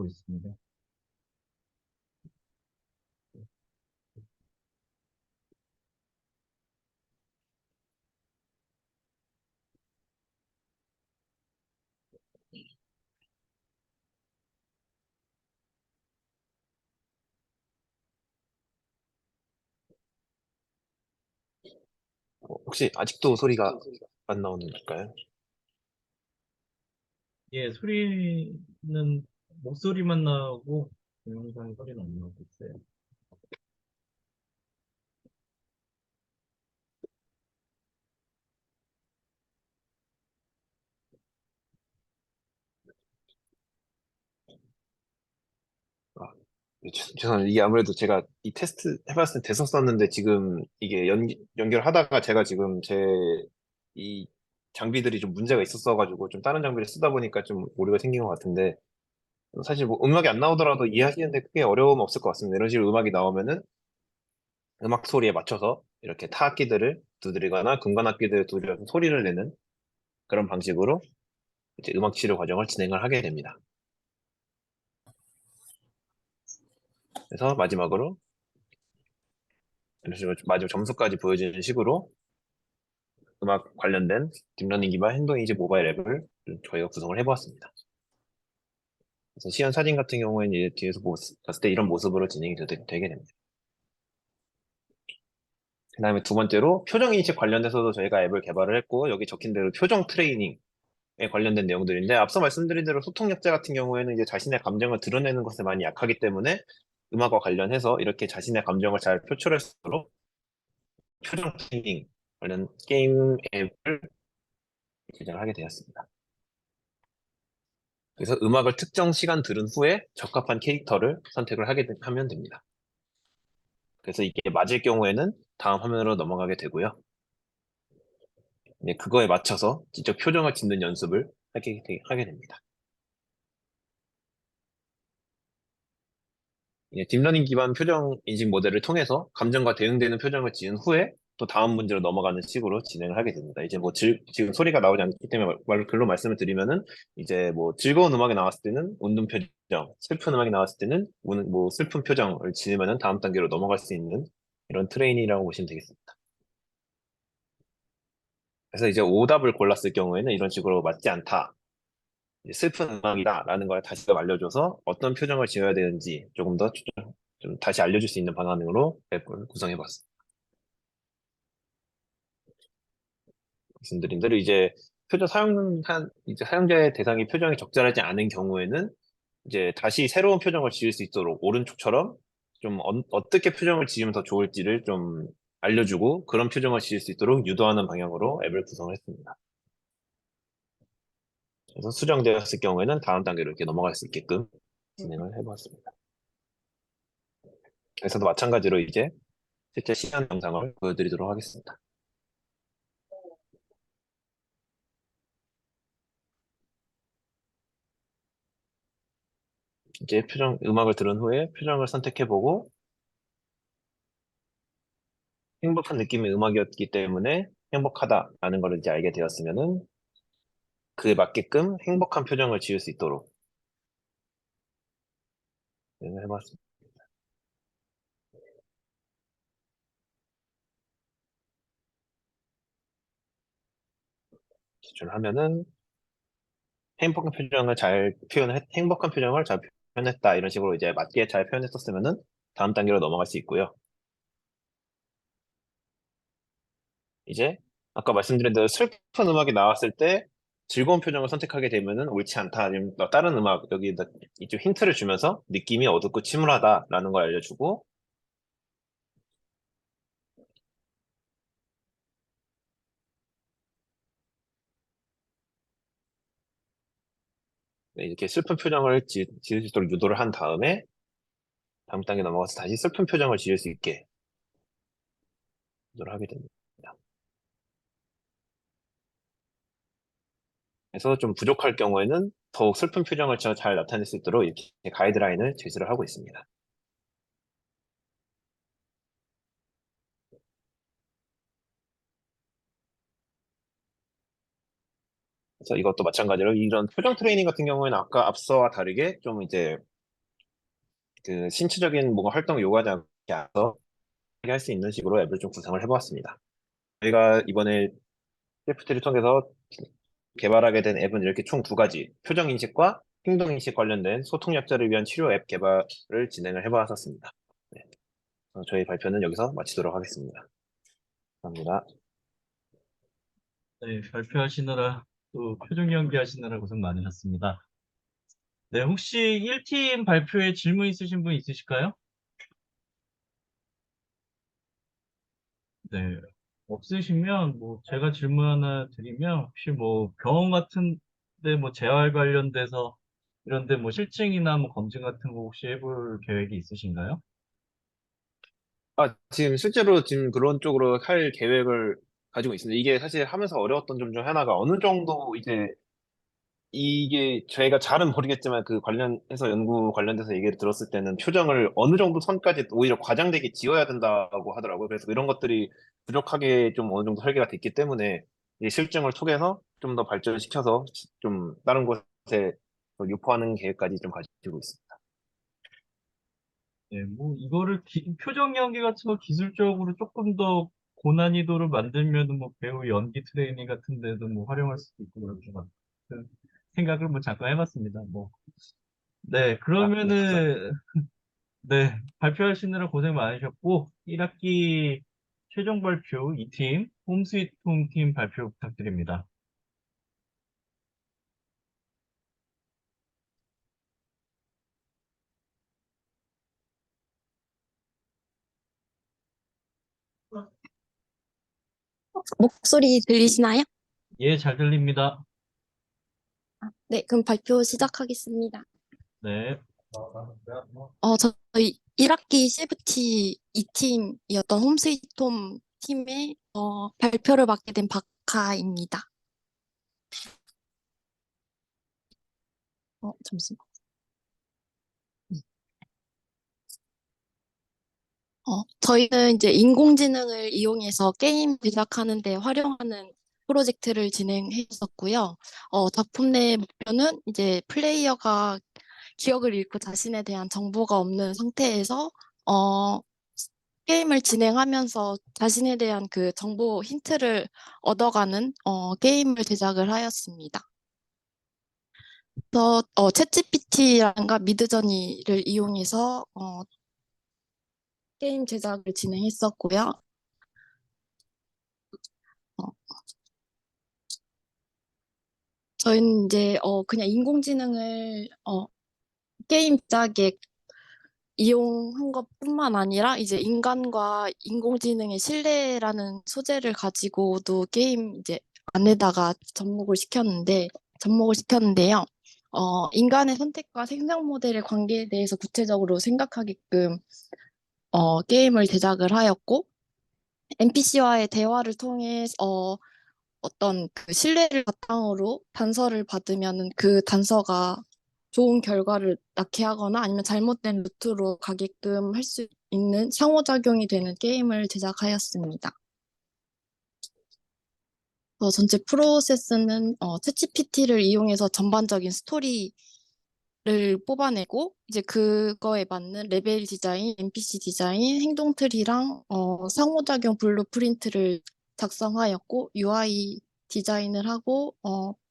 하고 있습니다. 혹시 아직도 소리가 안 나오는 걸까요? 예, 소리는 목소리만 나오고 동영상 소리는 안 나오고 있어요. 아, 죄송합니다. 이게 아무래도 제가 이 테스트 해봤을 때 됐었었는데 지금 이게 연결하다가 제가 지금 이 장비들이 좀 문제가 있었어가지고 좀 다른 장비를 쓰다 보니까 좀 오류가 생긴 것 같은데 사실 뭐 음악이 안 나오더라도 이해하시는데 크게 어려움 없을 것 같습니다. 이런 식으로 음악이 나오면은 음악 소리에 맞춰서 이렇게 타악기들을 두드리거나 금관악기들을 두드려서 소리를 내는 그런 방식으로 이제 음악 치료 과정을 진행을 하게 됩니다. 그래서 마지막으로 이런 식으로 마지막 점수까지 보여주는 식으로 음악 관련된 딥러닝 기반 행동인지 모바일 앱을 저희가 구성을 해보았습니다. 그래서 시연 사진 같은 경우에는 이제 뒤에서 봤을 때 이런 모습으로 진행이 되게 됩니다. 그 다음에 두 번째로 표정 인식 관련돼서도 저희가 앱을 개발을 했고 여기 적힌 대로 표정 트레이닝에 관련된 내용들인데 앞서 말씀드린 대로 소통약자 같은 경우에는 이제 자신의 감정을 드러내는 것에 많이 약하기 때문에 음악과 관련해서 이렇게 자신의 감정을 잘 표출할 수 있도록 표정 트레이닝 관련 게임 앱을 제작을 하게 되었습니다. 그래서 음악을 특정 시간 들은 후에 적합한 캐릭터를 선택을 하면 됩니다. 그래서 이게 맞을 경우에는 다음 화면으로 넘어가게 되고요. 그거에 맞춰서 직접 표정을 짓는 연습을 하게 됩니다. 딥러닝 기반 표정 인식 모델을 통해서 감정과 대응되는 표정을 지은 후에 또 다음 문제로 넘어가는 식으로 진행을 하게 됩니다. 이제 뭐 지금 소리가 나오지 않기 때문에 글로 말씀을 드리면은 이제 뭐 즐거운 음악이 나왔을 때는 웃는 표정, 슬픈 음악이 나왔을 때는 뭐 슬픈 표정을 지으면은 다음 단계로 넘어갈 수 있는 이런 트레이닝이라고 보시면 되겠습니다. 그래서 이제 오답을 골랐을 경우에는 이런 식으로 맞지 않다, 이제 슬픈 음악이다라는 걸 다시금 알려줘서 어떤 표정을 지어야 되는지 조금 더 좀 다시 알려줄 수 있는 방안으로 앱을 구성해봤습니다. 말씀드린 대로 이제 이제 사용자의 대상이 표정이 적절하지 않은 경우에는 이제 다시 새로운 표정을 지을 수 있도록 오른쪽처럼 좀 어떻게 표정을 지으면 더 좋을지를 좀 알려주고 그런 표정을 지을 수 있도록 유도하는 방향으로 앱을 구성을 했습니다. 그래서 수정되었을 경우에는 다음 단계로 이렇게 넘어갈 수 있게끔 진행을 해보았습니다. 그래서도 마찬가지로 이제 실제 시연 영상을 보여드리도록 하겠습니다. 이제 음악을 들은 후에 표정을 선택해보고 행복한 느낌의 음악이었기 때문에 행복하다라는 걸 이제 알게 되었으면은 그에 맞게끔 행복한 표정을 지을 수 있도록 해봤습니다. 제출하면은 행복한 표정을 잘 표현했다 이런 식으로 이제 맞게 잘 표현했었으면은 다음 단계로 넘어갈 수 있고요. 이제 아까 말씀드린 대로 슬픈 음악이 나왔을 때 즐거운 표정을 선택하게 되면은 옳지 않다. 아니면 다른 음악 여기 이쪽 힌트를 주면서 느낌이 어둡고 침울하다라는 걸 알려주고 이렇게 슬픈 표정을 지을 수 있도록 유도를 한 다음에 다음 단계 넘어가서 다시 슬픈 표정을 지을 수 있게 유도를 하게 됩니다. 그래서 좀 부족할 경우에는 더욱 슬픈 표정을 잘 나타낼 수 있도록 이렇게 가이드라인을 제시를 하고 있습니다. 그래서 이것도 마찬가지로 이런 표정 트레이닝 같은 경우에는 아까 앞서와 다르게 좀 이제 그 신체적인 뭔가 활동 요구하지 않아서 할 수 있는 식으로 앱을 좀 구성을 해보았습니다. 저희가 이번에 CFT를 통해서 개발하게 된 앱은 이렇게 총 두 가지, 표정인식과 행동인식 관련된 소통약자를 위한 치료 앱 개발을 진행을 해보았었습니다. 네, 저희 발표는 여기서 마치도록 하겠습니다. 감사합니다. 네, 발표하시느라 또 표정 연기하시느라 고생 많으셨습니다. 네, 혹시 1팀 발표에 질문 있으신 분 있으실까요? 네, 없으시면 뭐 제가 질문 하나 드리면 혹시 뭐 병원 같은데 뭐 재활 관련돼서 이런데 뭐 실증이나 뭐 검진 같은 거 혹시 해볼 계획이 있으신가요? 지금 실제로 지금 그런 쪽으로 할 계획을 가지고 있습니다. 이게 사실 하면서 어려웠던 점 중 하나가 어느 정도 이제 이게 저희가 잘은 모르겠지만 그 관련해서 연구 관련돼서 얘기를 들었을 때는 표정을 어느 정도 선까지 오히려 과장되게 지어야 된다고 하더라고요. 그래서 이런 것들이 부족하게 좀 어느 정도 설계가 됐기 때문에 이 실증을 통해서 좀 더 발전시켜서 좀 다른 곳에 또 유포하는 계획까지 좀 가지고 있습니다. 네, 뭐 이거를 표정 연기 같은 거 기술적으로 조금 더 고난이도를 만들면 뭐 배우 연기 트레이닝 같은 데도 뭐 활용할 수도 있고 그럴 것 같은 생각을 뭐 잠깐 해봤습니다. 뭐. 네, 네, 감사합니다. 그러면은 네, 발표하시느라 고생 많으셨고 1학기 최종 발표 2팀 홈스위트 홈팀 발표 부탁드립니다. 목소리 들리시나요? 예, 잘 들립니다. 네, 그럼 발표 시작하겠습니다. 네. 저희 1학기 CFT 2팀이었던 홈스위트홈 팀의 발표를 맡게 된 박하입니다. 잠시만. 저희는 이제 인공지능을 이용해서 게임 제작하는 데 활용하는 프로젝트를 진행했었고요. 작품 내 목표는 이제 플레이어가 기억을 잃고 자신에 대한 정보가 없는 상태에서 어, 게임을 진행하면서 자신에 대한 그 정보 힌트를 얻어가는 게임을 제작을 하였습니다. 그래서 챗GPT라든가 미드저니를 이용해서 게임 제작을 진행했었고요. 어, 저희는 이제 그냥 인공지능을 게임 제작에 이용한 것뿐만 아니라 이제 인간과 인공지능의 신뢰라는 소재를 가지고도 게임 이제 안에다가 접목을 시켰는데요. 인간의 선택과 생산 모델의 관계에 대해서 구체적으로 생각하게끔 게임을 제작을 하였고 NPC와의 대화를 통해 어떤 그 신뢰를 바탕으로 단서를 받으면은 그 단서가 좋은 결과를 낳게 하거나 아니면 잘못된 루트로 가게끔 할 수 있는 상호작용이 되는 게임을 제작하였습니다. 전체 프로세스는 챗GPT를 이용해서 전반적인 스토리를 뽑아내고 이제 그거에 맞는 레벨 디자인, NPC 디자인, 행동 트리랑 상호작용 블루프린트를 작성하였고 UI 디자인을 하고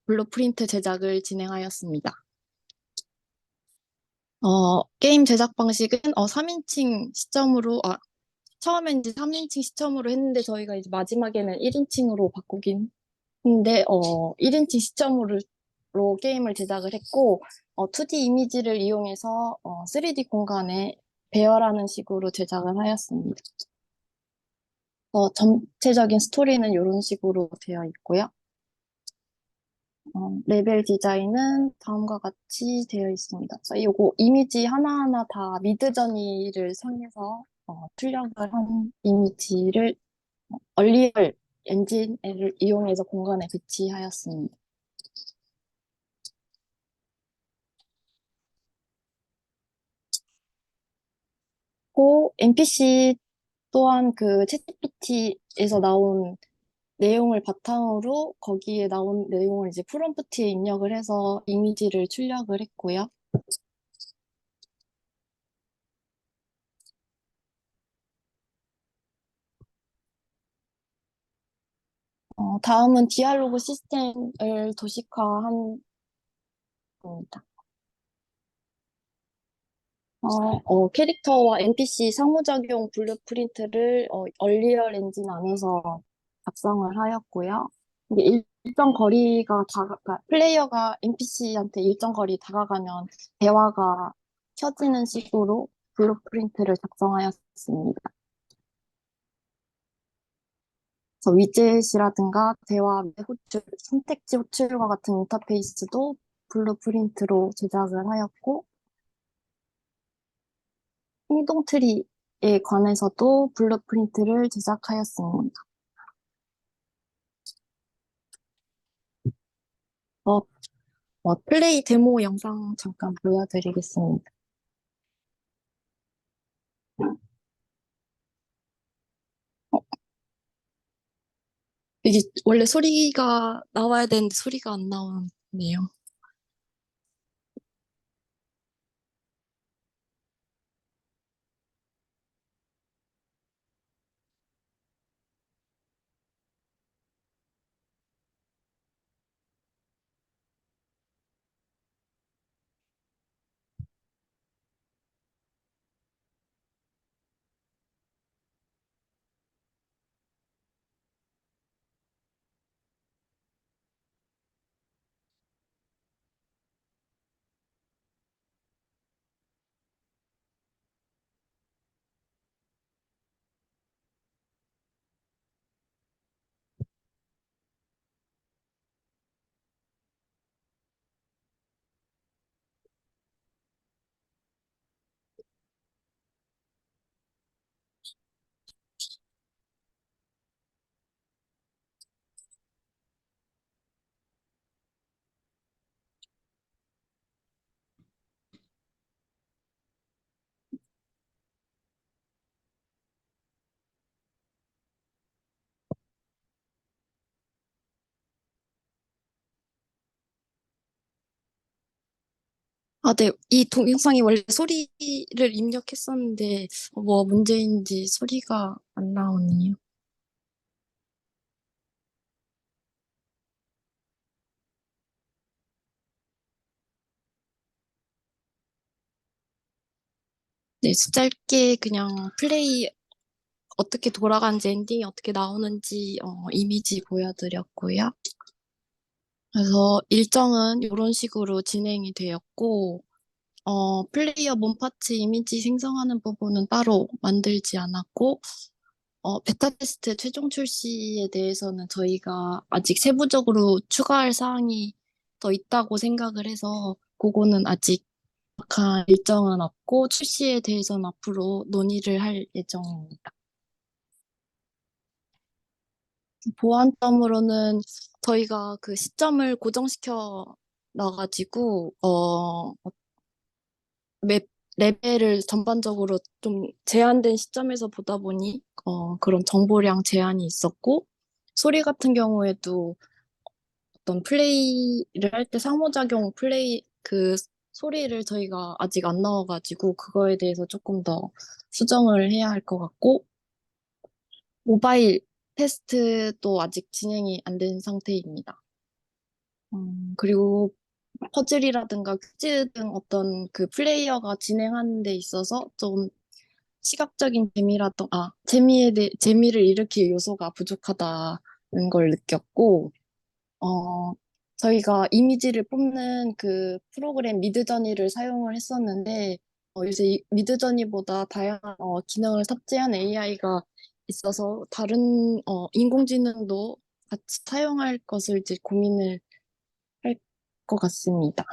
블루프린트 제작을 진행하였습니다. 게임 제작 방식은 3인칭 시점으로 처음엔 이제 3인칭 시점으로 했는데 저희가 이제 마지막에는 1인칭으로 바꾸긴 했는데 1인칭 시점으로 게임을 제작을 했고 2D 이미지를 이용해서 3D 공간에 배열하는 식으로 제작을 하였습니다. 전체적인 스토리는 이런 식으로 되어 있고요. 레벨 디자인은 다음과 같이 되어 있습니다. 요거 이미지 하나하나 다 미드저니를 사용해서 출력을 한 이미지를 얼리얼 엔진을 이용해서 공간에 배치하였습니다. NPC 또한 그 챗GPT에서 나온 내용을 바탕으로 거기에 나온 내용을 이제 프롬프트에 입력을 해서 이미지를 출력을 했고요. 다음은 디알로그 시스템을 도식화한 겁니다. 캐릭터와 NPC 상호작용 블루프린트를 얼리얼 엔진 안에서 작성을 하였고요. 이게 일정 거리가 그러니까 플레이어가 NPC한테 일정 거리 다가가면 대화가 켜지는 식으로 블루프린트를 작성하였습니다. 그래서 위젯이라든가 대화 호출, 선택지 호출과 같은 인터페이스도 블루프린트로 제작을 하였고, 행동 트리에 관해서도 블루프린트를 제작하였습니다. 어, 플레이 데모 영상 잠깐 보여드리겠습니다. 어, 이게 원래 소리가 나와야 되는데 소리가 안 나오네요. 네. 이 동영상이 원래 소리를 입력했었는데, 뭐 문제인지 소리가 안 나오네요. 네, 짧게 그냥 플레이 어떻게 돌아가는지, 엔딩이 어떻게 나오는지, 이미지 보여드렸고요. 그래서 일정은 이런 식으로 진행이 되었고, 플레이어 몸 파츠 이미지 생성하는 부분은 따로 만들지 않았고, 베타 테스트 최종 출시에 대해서는 저희가 아직 세부적으로 추가할 사항이 더 있다고 생각을 해서, 그거는 아직 정확한 일정은 없고, 출시에 대해서는 앞으로 논의를 할 예정입니다. 보완점으로는 저희가 그 시점을 고정시켜 놔가지고, 맵 레벨을 전반적으로 좀 제한된 시점에서 보다 보니 그런 정보량 제한이 있었고 소리 같은 경우에도 어떤 플레이를 할 때 상호작용 플레이 그 소리를 저희가 아직 안 넣어가지고 그거에 대해서 조금 더 수정을 해야 할 것 같고 모바일 테스트도 아직 진행이 안 된 상태입니다. 그리고 퍼즐이라든가 퀴즈 등 어떤 그 플레이어가 진행하는 데 있어서 좀 시각적인 재미를 일으킬 요소가 부족하다는 걸 느꼈고, 어, 저희가 이미지를 뽑는 그 프로그램 미드저니를 사용을 했었는데, 요새 미드저니보다 다양한 기능을 탑재한 AI가 있어서 다른 인공지능도 같이 사용할 것을 이제 고민을 할 것 같습니다.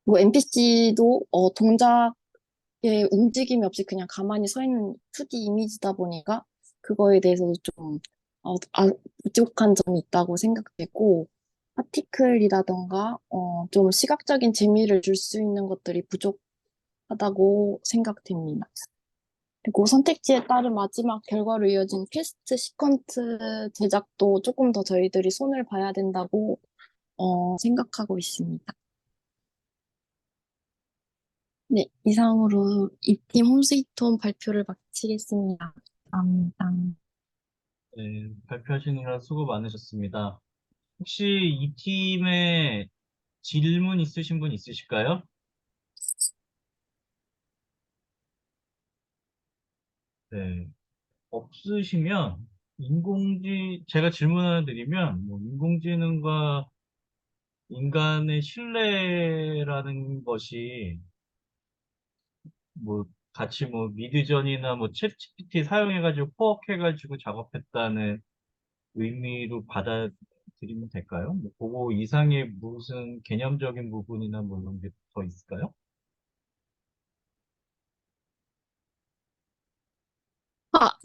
뭐 NPC도 동작에 움직임이 없이 그냥 가만히 서 있는 2D 이미지다 보니까 그거에 대해서도 좀 부족한 점이 있다고 생각되고 파티클이라던가 좀 시각적인 재미를 줄 수 있는 것들이 부족하다고 생각됩니다. 그리고 선택지에 따른 마지막 결과로 이어진 퀘스트 시퀀스 제작도 조금 더 저희들이 손을 봐야 된다고 생각하고 있습니다. 네, 이상으로 이 팀 홈스위트 홈 발표를 마치겠습니다. 감사합니다. 네, 발표하시느라 수고 많으셨습니다. 혹시 이 팀에 질문 있으신 분 있으실까요? 네, 없으시면 제가 질문 하나 드리면, 뭐, 인공지능과 인간의 신뢰라는 것이, 뭐, 같이 뭐, 미드전이나 뭐, 챗 GPT 사용해가지고 포악해가지고 작업했다는 의미로 받아들이면 될까요? 뭐, 그거 이상의 무슨 개념적인 부분이나 뭐, 이런 게 더 있을까요?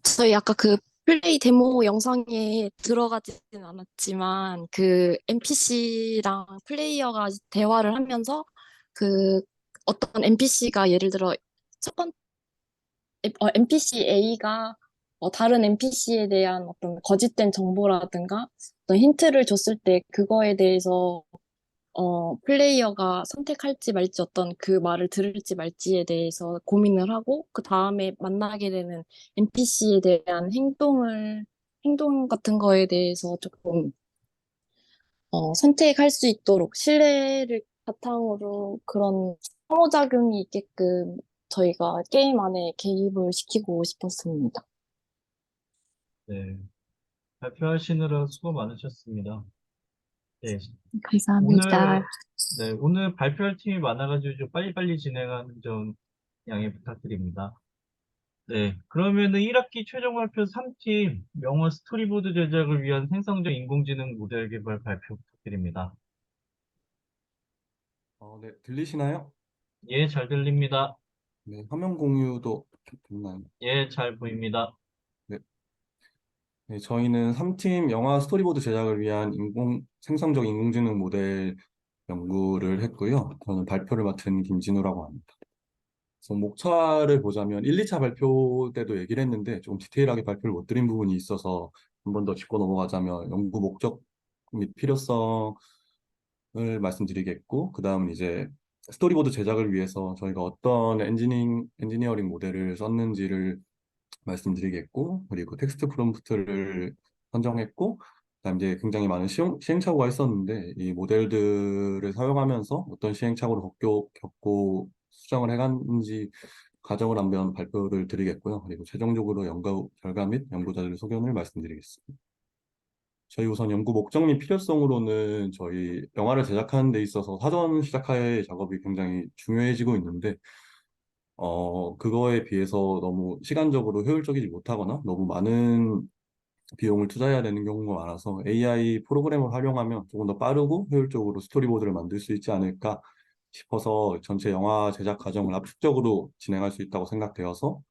저희 아까 그 플레이 데모 영상에 들어가지는 않았지만, 그 NPC랑 플레이어가 대화를 하면서, 그 어떤 NPC가 예를 들어, 첫 번, NPC A가 다른 NPC에 대한 어떤 거짓된 정보라든가, 어떤 힌트를 줬을 때 그거에 대해서 플레이어가 선택할지 말지 어떤 그 말을 들을지 말지에 대해서 고민을 하고, 그 다음에 만나게 되는 NPC에 대한 행동 같은 거에 대해서 조금, 선택할 수 있도록 신뢰를 바탕으로 그런 상호작용이 있게끔 저희가 게임 안에 개입을 시키고 싶었습니다. 네, 발표하시느라 수고 많으셨습니다. 네, 감사합니다. 오늘, 오늘 발표할 팀이 많아가지고 좀 빨리빨리 진행하는 점 양해 부탁드립니다. 네, 그러면은 1학기 최종 발표 3팀 영어 스토리보드 제작을 위한 생성적 인공지능 모델 개발 발표 부탁드립니다. 네, 들리시나요? 예, 잘 들립니다. 네, 화면 공유도 됐나요? 예, 잘 보입니다. 네, 네, 저희는 3팀 영화 스토리보드 제작을 위한 생성적 인공지능 모델 연구를 했고요. 저는 발표를 맡은 김진우라고 합니다. 그래서 목차를 보자면 1, 2차 발표 때도 얘기를 했는데 조금 디테일하게 발표를 못 드린 부분이 있어서 한 번 더 짚고 넘어가자면 연구 목적 및 필요성을 말씀드리겠고, 그 다음 이제 스토리보드 제작을 위해서 저희가 어떤 엔지니어링 모델을 썼는지를 말씀드리겠고, 그리고 텍스트 프롬프트를 선정했고, 그다음 이제 굉장히 많은 시행착오가 있었는데 이 모델들을 사용하면서 어떤 시행착오를 겪고 수정을 해갔는지 과정을 한번 발표를 드리겠고요. 그리고 최종적으로 연구 결과 및 연구자들 소견을 말씀드리겠습니다. 저희 우선 연구 목적 및 필요성으로는 저희 영화를 제작하는 데 있어서 사전 시작할 작업이 굉장히 중요해지고 있는데, 그거에 비해서 너무 시간적으로 효율적이지 못하거나 너무 많은 비용을 투자해야 되는 경우가 많아서 AI 프로그램을 활용하면 조금 더 빠르고 효율적으로 스토리보드를 만들 수 있지 않을까 싶어서 전체 영화 제작 과정을 압축적으로 진행할 수 있다고 생각되어서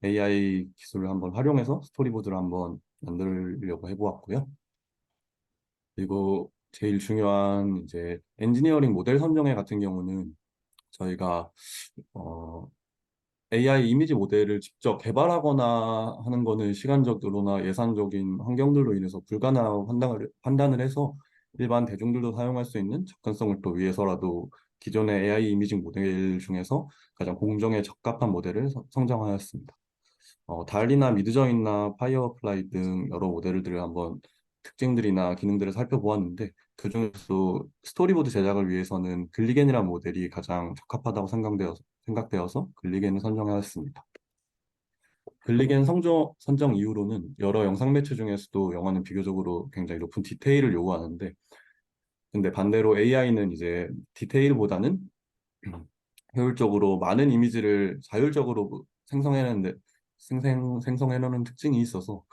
AI 기술을 한번 활용해서 스토리보드를 한번 만들려고 해보았고요. 그리고 제일 중요한 이제 엔지니어링 모델 선정에 같은 경우는 저희가 어, AI 이미지 모델을 직접 개발하거나 하는 거는 시간적으로나 예산적인 환경들로 인해서 불가능하다고 판단을 해서 일반 대중들도 사용할 수 있는 접근성을 또 위해서라도 기존의 AI 이미징 모델 중에서 가장 공정에 적합한 모델을 성장하였습니다. 달리나 미드저인이나 파이어플라이 등 여러 모델들을 한번 특징들이나 기능들을 살펴보았는데, 그중에서도 스토리보드 제작을 위해서는 글리겐이라는 모델이 가장 적합하다고 생각되어서 글리겐을 선정하였습니다. 글리겐 선정 이후로는 여러 영상 매체 중에서도 영화는 비교적으로 굉장히 높은 디테일을 요구하는데, 근데 반대로 AI는 이제 디테일보다는 효율적으로 많은 이미지를 자율적으로 생성해내는 특징이 있어서,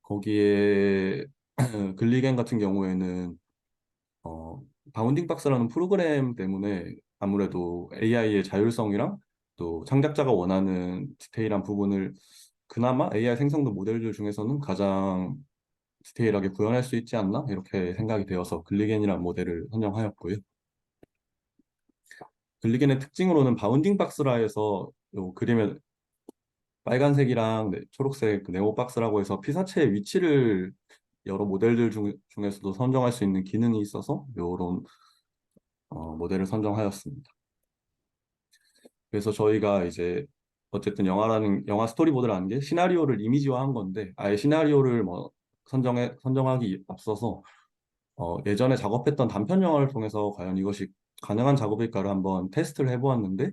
거기에 글리겐 같은 경우에는 바운딩 박스라는 프로그램 때문에 아무래도 AI의 자율성이랑 또 창작자가 원하는 디테일한 부분을 그나마 AI 생성도 모델들 중에서는 가장 디테일하게 구현할 수 있지 않나 이렇게 생각이 되어서 글리겐이라는 모델을 선정하였고요. 글리겐의 특징으로는 바운딩 박스라 해서 요 그림에 빨간색이랑 초록색 그 네모 박스라고 해서 피사체의 위치를 여러 모델들 중에서도 선정할 수 있는 기능이 있어서 이런 모델을 선정하였습니다. 그래서 저희가 이제 어쨌든 영화 스토리보드라는 게 시나리오를 이미지화한 건데, 아예 시나리오를 뭐 선정하기 앞서서 예전에 작업했던 단편 영화를 통해서 과연 이것이 가능한 작업일까를 한번 테스트를 해보았는데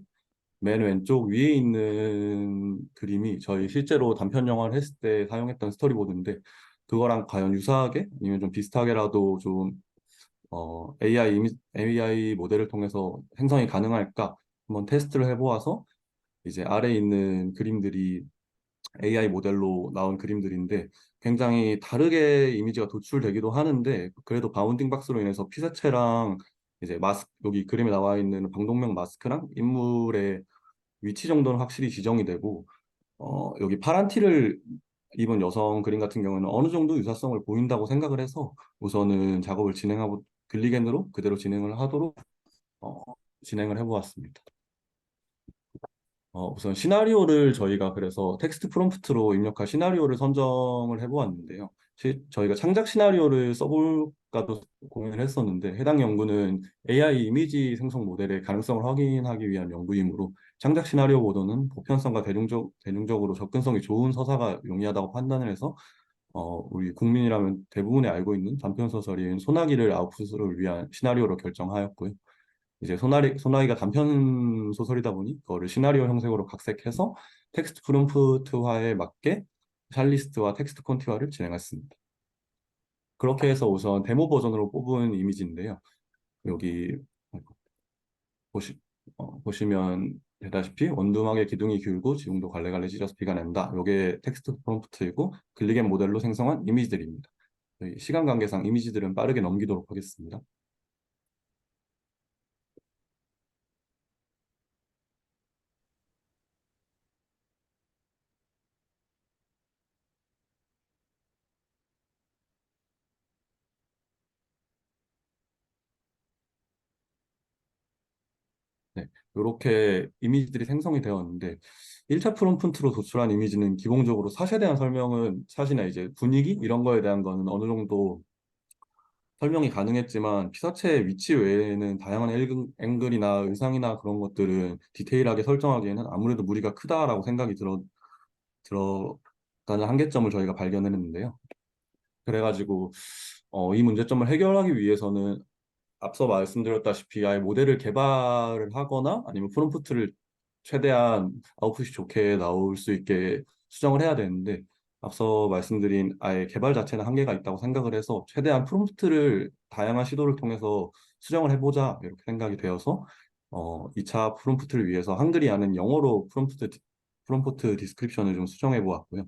맨 왼쪽 위에 있는 그림이 저희 실제로 단편 영화를 했을 때 사용했던 스토리보드인데 그거랑 과연 유사하게 아니면 좀 비슷하게라도 좀 AI 모델을 통해서 생성이 가능할까 한번 테스트를 해보아서 이제 아래에 있는 그림들이 AI 모델로 나온 그림들인데 굉장히 다르게 이미지가 도출되기도 하는데 그래도 바운딩 박스로 인해서 피사체랑 이제 여기 그림에 나와 있는 방독면 마스크랑 인물의 위치 정도는 확실히 지정이 되고 여기 파란 티를 입은 여성 그림 같은 경우는 어느 정도 유사성을 보인다고 생각을 해서 우선은 작업을 진행하고 글리겐으로 그대로 진행을 하도록 어, 진행을 해보았습니다. 우선 시나리오를 저희가 그래서 텍스트 프롬프트로 입력할 시나리오를 선정을 해보았는데요. 저희가 창작 시나리오를 써볼까도 고민을 했었는데 해당 연구는 AI 이미지 생성 모델의 가능성을 확인하기 위한 연구이므로 창작 시나리오보다는 보편성과 대중적으로 접근성이 좋은 서사가 용이하다고 판단을 해서 우리 국민이라면 대부분이 알고 있는 단편 소설인 소나기를 아웃풋을 위한 시나리오로 결정하였고요. 이제 소나기가 단편 소설이다 보니 그거를 시나리오 형식으로 각색해서 텍스트 프롬프트화에 맞게 샬리스트와 텍스트 콘티화를 진행했습니다. 그렇게 해서 우선 데모 버전으로 뽑은 이미지인데요. 여기 보시면 되다시피 원두막의 기둥이 기울고 지붕도 갈래갈래 찢어서 비가 낸다. 이게 텍스트 프롬프트이고 글리겐 모델로 생성한 이미지들입니다. 시간 관계상 이미지들은 빠르게 넘기도록 하겠습니다. 네, 이렇게 이미지들이 생성이 되었는데 1차 프롬프트로 도출한 이미지는 기본적으로 샷에 대한 설명은 샷이나 이제 분위기 이런 거에 대한 거는 어느 정도 설명이 가능했지만 피사체의 위치 외에는 다양한 앵글이나 의상이나 그런 것들은 디테일하게 설정하기에는 아무래도 무리가 크다라고 생각이 들어가는 한계점을 저희가 발견했는데요. 그래가지고 이 문제점을 해결하기 위해서는 앞서 말씀드렸다시피 아예 모델을 개발을 하거나 아니면 프롬프트를 최대한 아웃풋이 좋게 나올 수 있게 수정을 해야 되는데 앞서 말씀드린 아예 개발 자체는 한계가 있다고 생각을 해서 최대한 프롬프트를 다양한 시도를 통해서 수정을 해보자 이렇게 생각이 되어서 2차 프롬프트를 위해서 한글이 아닌 영어로 프롬프트 디스크립션을 좀 수정해 보았고요.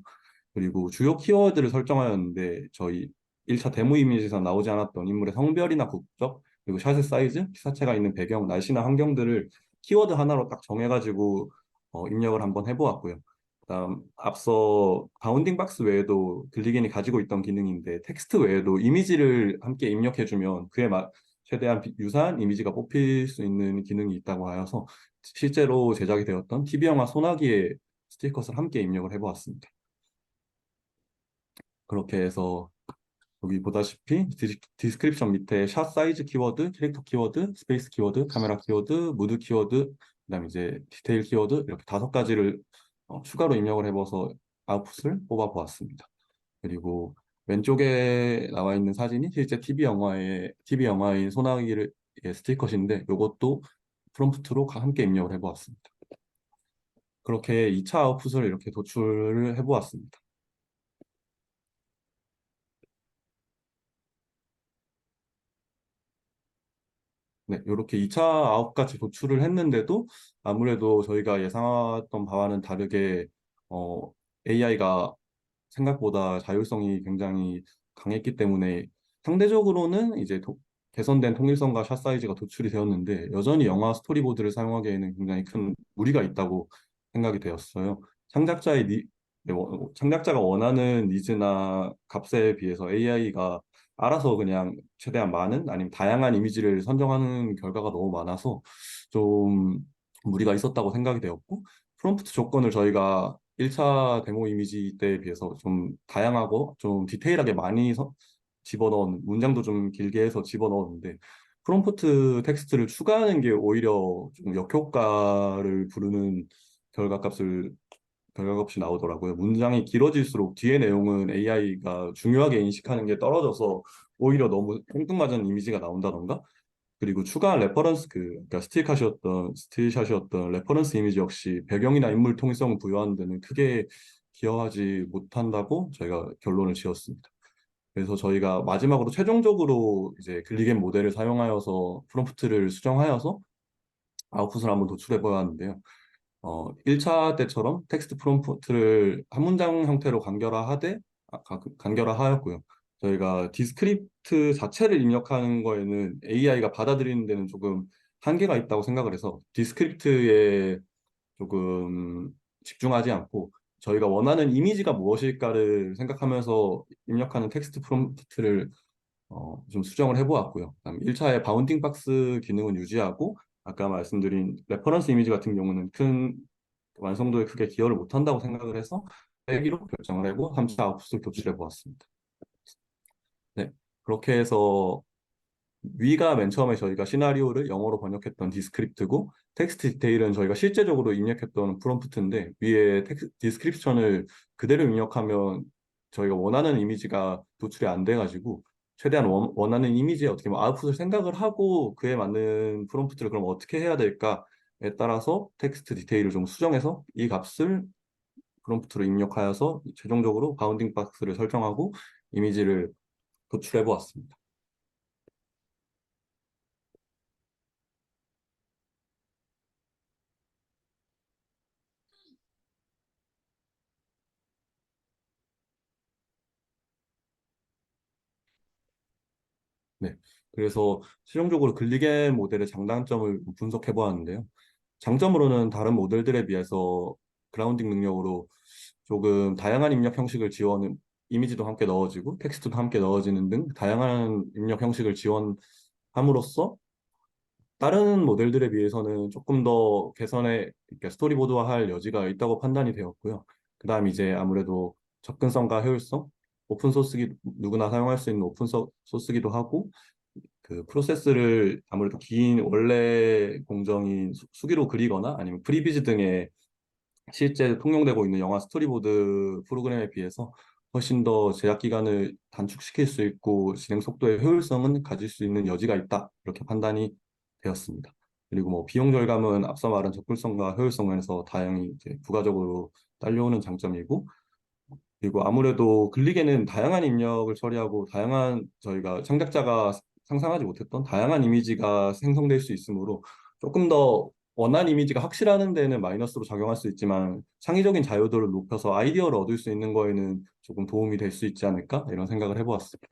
그리고 주요 키워드를 설정하였는데 저희 1차 데모 이미지에서 나오지 않았던 인물의 성별이나 국적 그리고 샷의 사이즈, 피사체가 있는 배경, 날씨나 환경들을 키워드 하나로 딱 정해가지고 입력을 한번 해보았고요. 그다음 앞서 바운딩 박스 외에도 글리겐이 가지고 있던 기능인데 텍스트 외에도 이미지를 함께 입력해주면 최대한 유사한 이미지가 뽑힐 수 있는 기능이 있다고 하여서 실제로 제작이 되었던 TV 영화 소나기의 스티커스를 함께 입력을 해보았습니다. 그렇게 해서 여기 보다시피 디스크립션 밑에 샷 사이즈 키워드, 캐릭터 키워드, 스페이스 키워드, 카메라 키워드, 무드 키워드, 그다음 이제 디테일 키워드 이렇게 5가지를 추가로 입력을 해봐서 아웃풋을 뽑아 보았습니다. 그리고 왼쪽에 나와 있는 사진이 실제 TV 영화인 소나기의 스티커인데 이것도 프롬프트로 함께 입력을 해보았습니다. 그렇게 2차 아웃풋을 이렇게 도출을 해보았습니다. 네, 이렇게 2차 아웃까지 도출을 했는데도 아무래도 저희가 예상했던 바와는 다르게 AI가 생각보다 자율성이 굉장히 강했기 때문에 상대적으로는 이제 개선된 통일성과 샷 사이즈가 도출이 되었는데 여전히 영화 스토리보드를 사용하기에는 굉장히 큰 무리가 있다고 생각이 되었어요. 창작자가 원하는 니즈나 값에 비해서 AI가 알아서 그냥 최대한 많은 아니면 다양한 이미지를 선정하는 결과가 너무 많아서 좀 무리가 있었다고 생각이 되었고 프롬프트 조건을 저희가 1차 데모 이미지 때에 비해서 좀 다양하고 좀 디테일하게 많이 집어넣은 문장도 좀 길게 해서 집어넣었는데 프롬프트 텍스트를 추가하는 게 오히려 좀 역효과를 부르는 결과값을 결과 없이 나오더라고요. 문장이 길어질수록 뒤에 내용은 AI가 중요하게 인식하는 게 떨어져서 오히려 너무 뚱뚱맞은 이미지가 나온다던가, 그리고 추가한 레퍼런스 그러니까 스틸샷이었던 레퍼런스 이미지 역시 배경이나 인물 통일성을 부여하는 데는 크게 기여하지 못한다고 저희가 결론을 지었습니다. 그래서 저희가 마지막으로 최종적으로 이제 글리겐 모델을 사용하여서 프롬프트를 수정하여서 아웃풋을 한번 도출해 보았는데요. 1차 때처럼 텍스트 프롬프트를 한 문장 형태로 간결화하였고요. 저희가 디스크립트 자체를 입력하는 거에는 AI가 받아들이는 데는 조금 한계가 있다고 생각을 해서 디스크립트에 조금 집중하지 않고 저희가 원하는 이미지가 무엇일까를 생각하면서 입력하는 텍스트 프롬프트를 좀 수정을 해보았고요. 그다음 1차의 바운딩 박스 기능은 유지하고 아까 말씀드린 레퍼런스 이미지 같은 경우는 큰 완성도에 크게 기여를 못한다고 생각을 해서 빼기로 결정을 하고 3차 아웃풋을 도출해 보았습니다. 네, 그렇게 해서 위가 맨 처음에 저희가 시나리오를 영어로 번역했던 디스크립트고 텍스트 디테일은 저희가 실제적으로 입력했던 프롬프트인데 위에 디스크립션을 그대로 입력하면 저희가 원하는 이미지가 도출이 안 돼가지고 최대한 원하는 이미지에 어떻게 보면 아웃풋을 생각을 하고 그에 맞는 프롬프트를 그럼 어떻게 해야 될까에 따라서 텍스트 디테일을 좀 수정해서 이 값을 프롬프트로 입력하여서 최종적으로 바운딩 박스를 설정하고 이미지를 도출해 보았습니다. 네. 그래서 실용적으로 글리겐 모델의 장단점을 분석해 보았는데요. 장점으로는 다른 모델들에 비해서 그라운딩 능력으로 조금 다양한 입력 형식을 지원은 이미지도 함께 넣어지고 텍스트도 함께 넣어지는 등 다양한 입력 형식을 지원함으로써 다른 모델들에 비해서는 조금 더 개선에 이렇게 스토리보드화할 여지가 있다고 판단이 되었고요. 그다음 이제 아무래도 접근성과 효율성, 오픈 소스기 누구나 사용할 수 있는 오픈 소스기도 하고 그 프로세스를 아무래도 긴 원래 공정인 수기로 그리거나 아니면 프리비즈 등의 실제 통용되고 있는 영화 스토리보드 프로그램에 비해서 훨씬 더 제작 기간을 단축시킬 수 있고 진행 속도의 효율성은 가질 수 있는 여지가 있다. 이렇게 판단이 되었습니다. 그리고 뭐 비용 절감은 앞서 말한 접근성과 효율성 면에서 다행히 이제 부가적으로 딸려오는 장점이고 그리고 아무래도 글리게는 다양한 입력을 처리하고 다양한 저희가 창작자가 상상하지 못했던 다양한 이미지가 생성될 수 있으므로 조금 더 원한 이미지가 확실하는 데는 마이너스로 작용할 수 있지만 창의적인 자유도를 높여서 아이디어를 얻을 수 있는 거에는 조금 도움이 될 수 있지 않을까 이런 생각을 해보았습니다.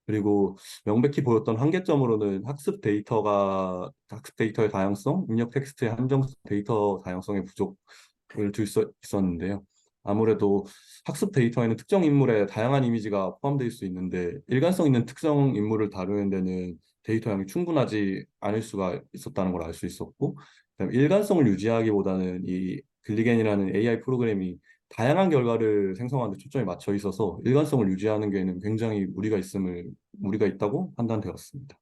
그리고 명백히 보였던 한계점으로는 학습 데이터의 다양성, 입력 텍스트의 한정성, 데이터 다양성의 부족을 들 수 있었는데요. 아무래도 학습 데이터에는 특정 인물의 다양한 이미지가 포함되어 수 있는데 일관성 있는 특정 인물을 다루는 데는 데이터 양이 충분하지 않을 수가 있었다는 걸 알 수 있었고 그다음에 일관성을 유지하기보다는 이 글리겐이라는 AI 프로그램이 다양한 결과를 생성하는 데 초점이 맞춰 있어서 일관성을 유지하는 데에는 굉장히 무리가 있다고 판단되었습니다.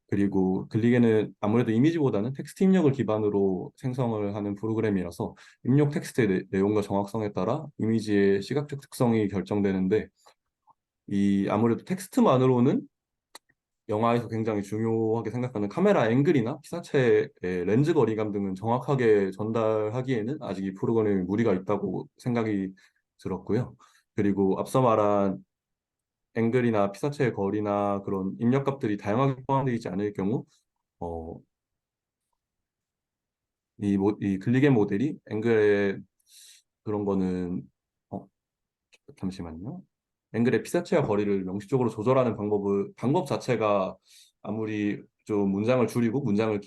그리고 글리게는 아무래도 이미지보다는 텍스트 입력을 기반으로 생성을 하는 프로그램이라서 입력 텍스트의 내용과 정확성에 따라 이미지의 시각적 특성이 결정되는데 이 아무래도 텍스트만으로는 영화에서 굉장히 중요하게 생각하는 카메라 앵글이나 피사체의 렌즈 거리감 등은 정확하게 전달하기에는 아직 이 프로그램에 무리가 있다고 생각이 들었고요. 그리고 앞서 말한 앵글이나 피사체의 거리나 그런 입력값들이 다양하게 포함되어 있지 않을 경우 어, 이 글리겐 모델이 앵글의 그런 거는 어, 잠시만요. 앵글의 피사체와 거리를 명시적으로 조절하는 방법 자체가 아무리 좀 문장을 줄이고 문장을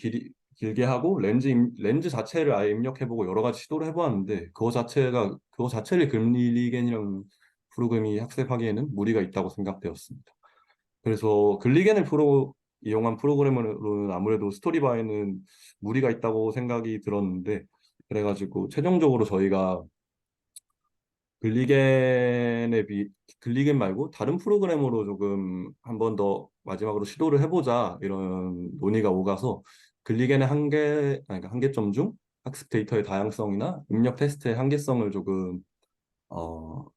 길게 하고 렌즈 자체를 아예 입력해보고 여러 가지 시도를 해보았는데 그거 자체를 글리겐이라는 프로그램이 학습하기에는 무리가 있다고 생각되었습니다. 그래서 글리겐을 이용한 프로그램으로는 아무래도 스토리바에는 무리가 있다고 생각이 들었는데 그래가지고 최종적으로 저희가 글리겐 말고 다른 프로그램으로 조금 한 번 더 마지막으로 시도를 해보자 이런 논의가 오가서 글리겐의 한계점 중 학습 데이터의 다양성이나 입력 테스트의 한계성을 조금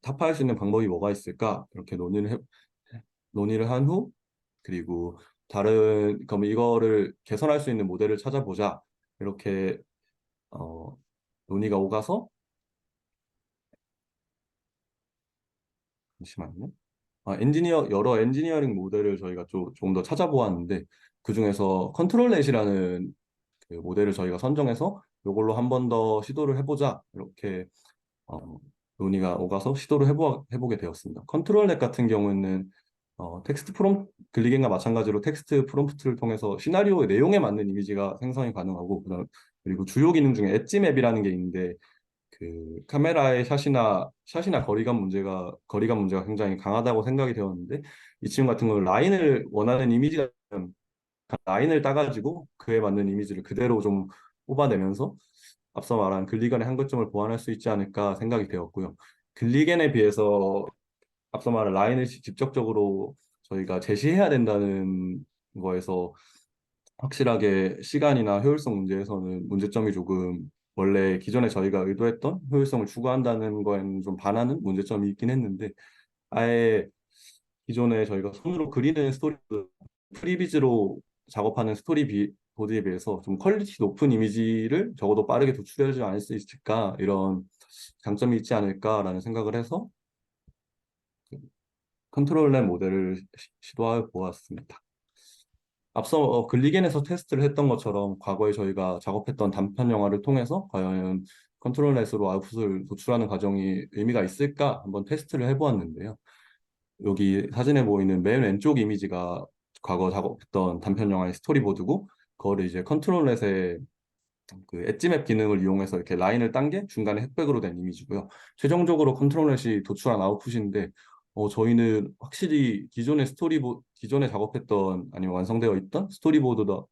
타파할 수 있는 방법이 뭐가 있을까? 이렇게 논의를 한 후, 그리고 그럼 이거를 개선할 수 있는 모델을 찾아보자. 이렇게 어, 논의가 오가서, 잠시만요. 여러 엔지니어링 모델을 저희가 조금 더 찾아보았는데, 그중에서 컨트롤넷이라는 그 모델을 저희가 선정해서 이걸로 한 번 더 시도를 해보자. 이렇게 어, 논의가 오가서 시도를 해보게 되었습니다. 컨트롤넷 같은 경우에는 글리겐과 마찬가지로 텍스트 프롬프트를 통해서 시나리오의 내용에 맞는 이미지가 생성이 가능하고, 그리고 주요 기능 중에 엣지 맵이라는 게 있는데, 그 카메라의 샷이나 거리감 문제가 굉장히 강하다고 생각이 되었는데, 이 친구 같은 경우는 원하는 이미지가 라인을 따가지고 그에 맞는 이미지를 그대로 좀 뽑아내면서 앞서 말한 글리건의 한계점을 보완할 수 있지 않을까 생각이 되었고요. 글리겐에 비해서 앞서 말한 라인을 직접적으로 저희가 제시해야 된다는 거에서 확실하게 시간이나 효율성 문제에서는 문제점이 조금, 원래 기존에 저희가 의도했던 효율성을 추구한다는 거에는 좀 반하는 문제점이 있긴 했는데, 아예 기존에 저희가 손으로 그리는 프리비즈로 작업하는 스토리보드에 비해서 좀 퀄리티 높은 이미지를 적어도 빠르게 도출해주지 않을 수 있을까, 이런 장점이 있지 않을까라는 생각을 해서 컨트롤 랩 모델을 시도해 보았습니다. 앞서 글리겐에서 테스트를 했던 것처럼 과거에 저희가 작업했던 단편 영화를 통해서 과연 컨트롤 넷으로 아웃풋을 도출하는 과정이 의미가 있을까 한번 테스트를 해보았는데요. 여기 사진에 보이는 맨 왼쪽 이미지가 과거 작업했던 단편 영화의 스토리보드고, 그거를 이제 컨트롤 넷의 그 엣지맵 기능을 이용해서 이렇게 라인을 딴 게 중간에 흑백으로 된 이미지고요. 최종적으로 컨트롤넷이 도출한 아웃풋인데, 저희는 확실히 기존에 작업했던 아니면 완성되어 있던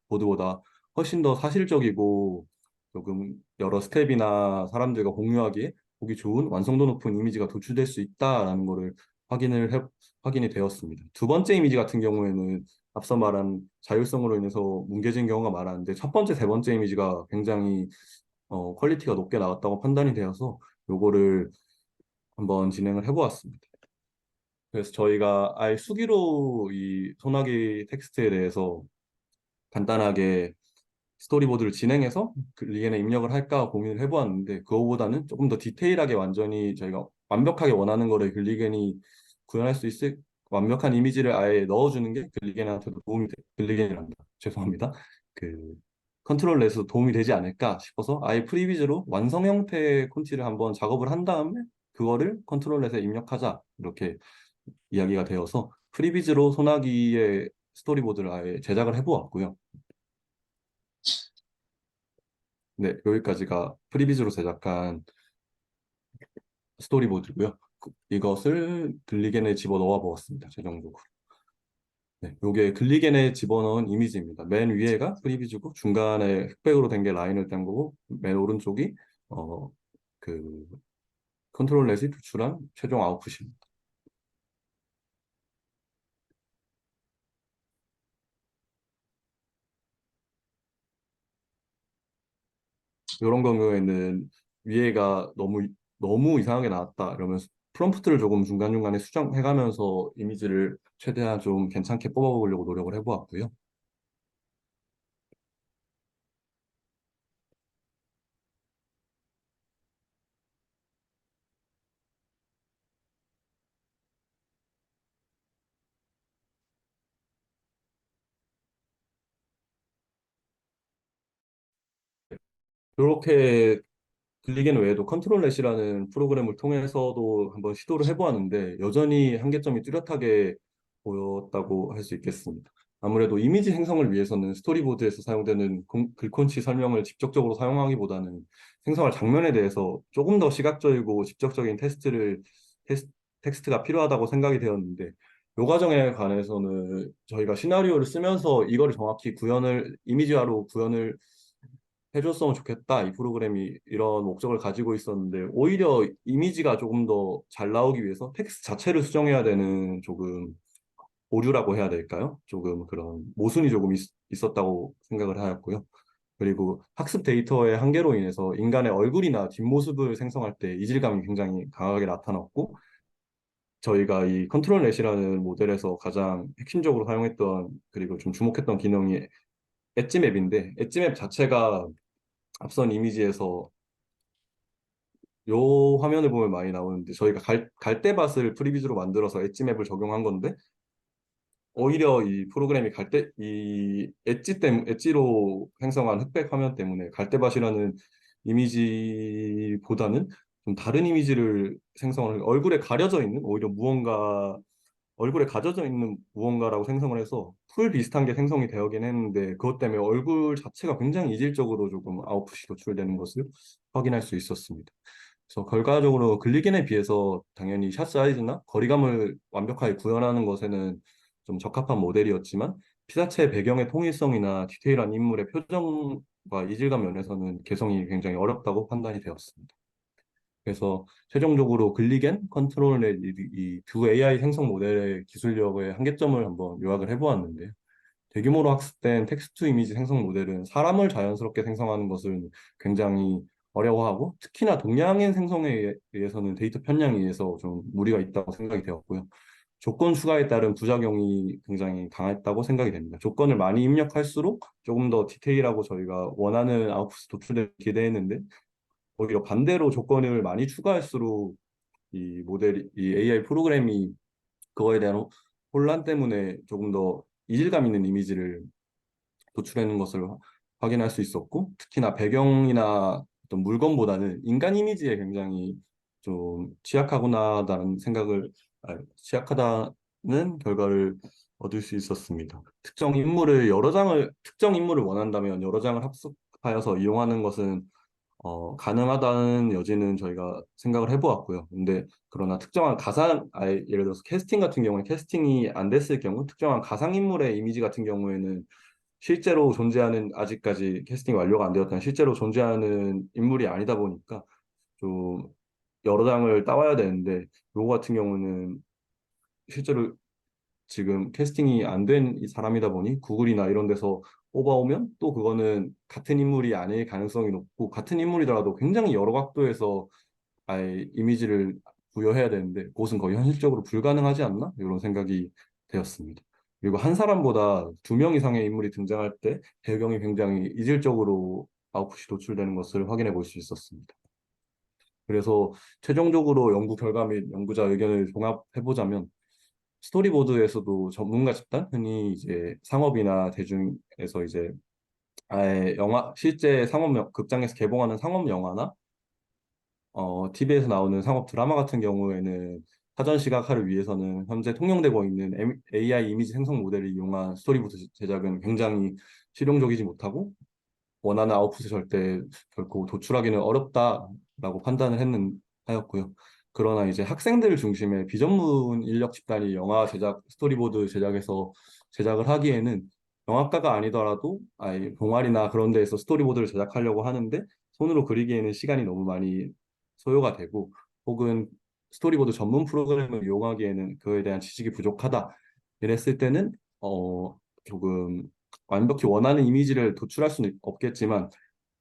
보드보다 훨씬 더 사실적이고 조금 여러 스텝이나 사람들과 공유하기에 보기 좋은 완성도 높은 이미지가 도출될 수 있다라는 거를 확인이 되었습니다. 두 번째 이미지 같은 경우에는 앞서 말한 자율성으로 인해서 뭉개진 경우가 많았는데, 첫 번째, 세 번째 이미지가 굉장히 퀄리티가 높게 나왔다고 판단이 되어서 요거를 한번 진행을 해보았습니다. 그래서 저희가 아예 수기로 이 소나기 텍스트에 대해서 간단하게 스토리보드를 진행해서 리엔에 입력을 할까 고민을 해보았는데, 그거보다는 조금 더 디테일하게 완전히 저희가 완벽하게 원하는 거를 구현할 수 있을 완벽한 이미지를 아예 넣어주는 게 글리겐이란다. 죄송합니다. 그 컨트롤 넷에서 도움이 되지 않을까 싶어서 아예 프리비즈로 완성 형태의 콘티를 한번 작업을 한 다음에 그거를 컨트롤 넷에 입력하자, 이렇게 이야기가 되어서 프리비즈로 소나기의 스토리보드를 아예 제작을 해보았고요. 네, 여기까지가 프리비즈로 제작한 스토리보드고요. 이것을 글리겐에 집어넣어 보았습니다. 최종적으로. 네, 요게 글리겐에 집어넣은 이미지입니다. 맨 위에가 프리비즈고, 중간에 흑백으로 된 게 라인을 뗀 거고, 맨 오른쪽이 어, 그 컨트롤 넷이 도출한 최종 아웃풋입니다. 이런 경우에는 위에가 너무 이상하게 나왔다 이러면 프롬프트를 조금 중간중간에 수정해가면서 이미지를 최대한 좀 괜찮게 뽑아보려고 노력을 해보았고요. 이렇게 글리겐 외에도 컨트롤넷이라는 프로그램을 통해서도 한번 시도를 해보았는데, 여전히 한계점이 뚜렷하게 보였다고 할 수 있겠습니다. 아무래도 이미지 생성을 위해서는 스토리보드에서 사용되는 글콘치 설명을 직접적으로 사용하기보다는 생성할 장면에 대해서 조금 더 시각적이고 직접적인 텍스트가 필요하다고 생각이 되었는데, 이 과정에 관해서는 저희가 시나리오를 쓰면서 이거를 정확히 이미지화로 구현을 해줬으면 좋겠다. 이 프로그램이 이런 목적을 가지고 있었는데, 오히려 이미지가 조금 더 잘 나오기 위해서 텍스트 자체를 수정해야 되는 조금 오류라고 해야 될까요? 조금 그런 모순이 조금 있었다고 생각을 하였고요. 그리고 학습 데이터의 한계로 인해서 인간의 얼굴이나 뒷모습을 생성할 때 이질감이 굉장히 강하게 나타났고, 저희가 이 컨트롤 넷이라는 모델에서 가장 핵심적으로 사용했던 그리고 좀 주목했던 기능이 엣지맵인데, 엣지맵 자체가 앞선 이미지에서 요 화면을 보면 많이 나오는데, 저희가 갈대밭을 프리뷰로 만들어서 엣지맵을 적용한 건데, 오히려 이 프로그램이 이 엣지로 생성한 흑백 화면 때문에 갈대밭이라는 이미지보다는 좀 다른 이미지를 생성을, 얼굴에 가려져 있는 무언가라고 생성을 해서 풀 비슷한 게 생성이 되긴 했는데, 그것 때문에 얼굴 자체가 굉장히 이질적으로 조금 아웃풋이 노출되는 것을 확인할 수 있었습니다. 그래서 결과적으로 글리겐에 비해서 당연히 샷 사이즈나 거리감을 완벽하게 구현하는 것에는 좀 적합한 모델이었지만, 피사체 배경의 통일성이나 디테일한 인물의 표정과 이질감 면에서는 개성이 굉장히 어렵다고 판단이 되었습니다. 그래서 최종적으로 글리겐, 컨트롤넷 이 두 AI 생성 모델의 기술력의 한계점을 한번 요약을 해보았는데요. 대규모로 학습된 텍스트 이미지 생성 모델은 사람을 자연스럽게 생성하는 것을 굉장히 어려워하고, 특히나 동양인 생성에 의해서는 데이터 편향에 의해서 좀 무리가 있다고 생각이 되었고요. 조건 추가에 따른 부작용이 굉장히 강했다고 생각이 됩니다. 조건을 많이 입력할수록 조금 더 디테일하고 저희가 원하는 아웃풋이 도출되길 기대했는데, 오히려 반대로 조건을 많이 추가할수록 이 AI 프로그램이 그거에 대한 혼란 때문에 조금 더 이질감 있는 이미지를 도출하는 것을 확인할 수 있었고, 특히나 배경이나 어떤 물건보다는 인간 이미지에 굉장히 좀 취약하다는 결과를 얻을 수 있었습니다. 특정 인물을 원한다면 여러 장을 합숙하여서 이용하는 것은 가능하다는 여지는 저희가 생각을 해보았고요. 근데 그러나 예를 들어서 캐스팅 같은 경우에 캐스팅이 안 됐을 경우, 특정한 가상인물의 이미지 같은 경우에는 아직까지 캐스팅이 완료가 안 되었다는 실제로 존재하는 인물이 아니다 보니까 좀 여러 장을 따와야 되는데, 요거 같은 경우는 실제로 지금 캐스팅이 안 된 사람이다 보니 구글이나 이런 데서 뽑아오면 또 그거는 같은 인물이 아닐 가능성이 높고, 같은 인물이더라도 굉장히 여러 각도에서 아예 이미지를 부여해야 되는데 그것은 거의 현실적으로 불가능하지 않나? 이런 생각이 되었습니다. 그리고 한 사람보다 두 명 이상의 인물이 등장할 때 배경이 굉장히 이질적으로 아웃풋이 도출되는 것을 확인해 볼 수 있었습니다. 그래서 최종적으로 연구 결과 및 연구자 의견을 종합해 보자면, 스토리보드에서도 전문가 집단, 흔히 이제 상업이나 대중에서 이제 아예 실제 극장에서 개봉하는 상업 영화나 TV에서 나오는 상업 드라마 같은 경우에는 사전 시각화를 위해서는 현재 통용되고 있는 AI 이미지 생성 모델을 이용한 스토리보드 제작은 굉장히 실용적이지 못하고, 원하는 아웃풋을 절대 결코 도출하기는 어렵다라고 하였고요. 그러나 이제 학생들 중심의 비전문 인력 집단이 스토리보드 제작에서 제작을 하기에는, 영화과가 아니더라도 아예 동아리나 그런 데에서 스토리보드를 제작하려고 하는데 손으로 그리기에는 시간이 너무 많이 소요가 되고, 혹은 스토리보드 전문 프로그램을 이용하기에는 그에 대한 지식이 부족하다. 이랬을 때는 조금 완벽히 원하는 이미지를 도출할 수는 없겠지만,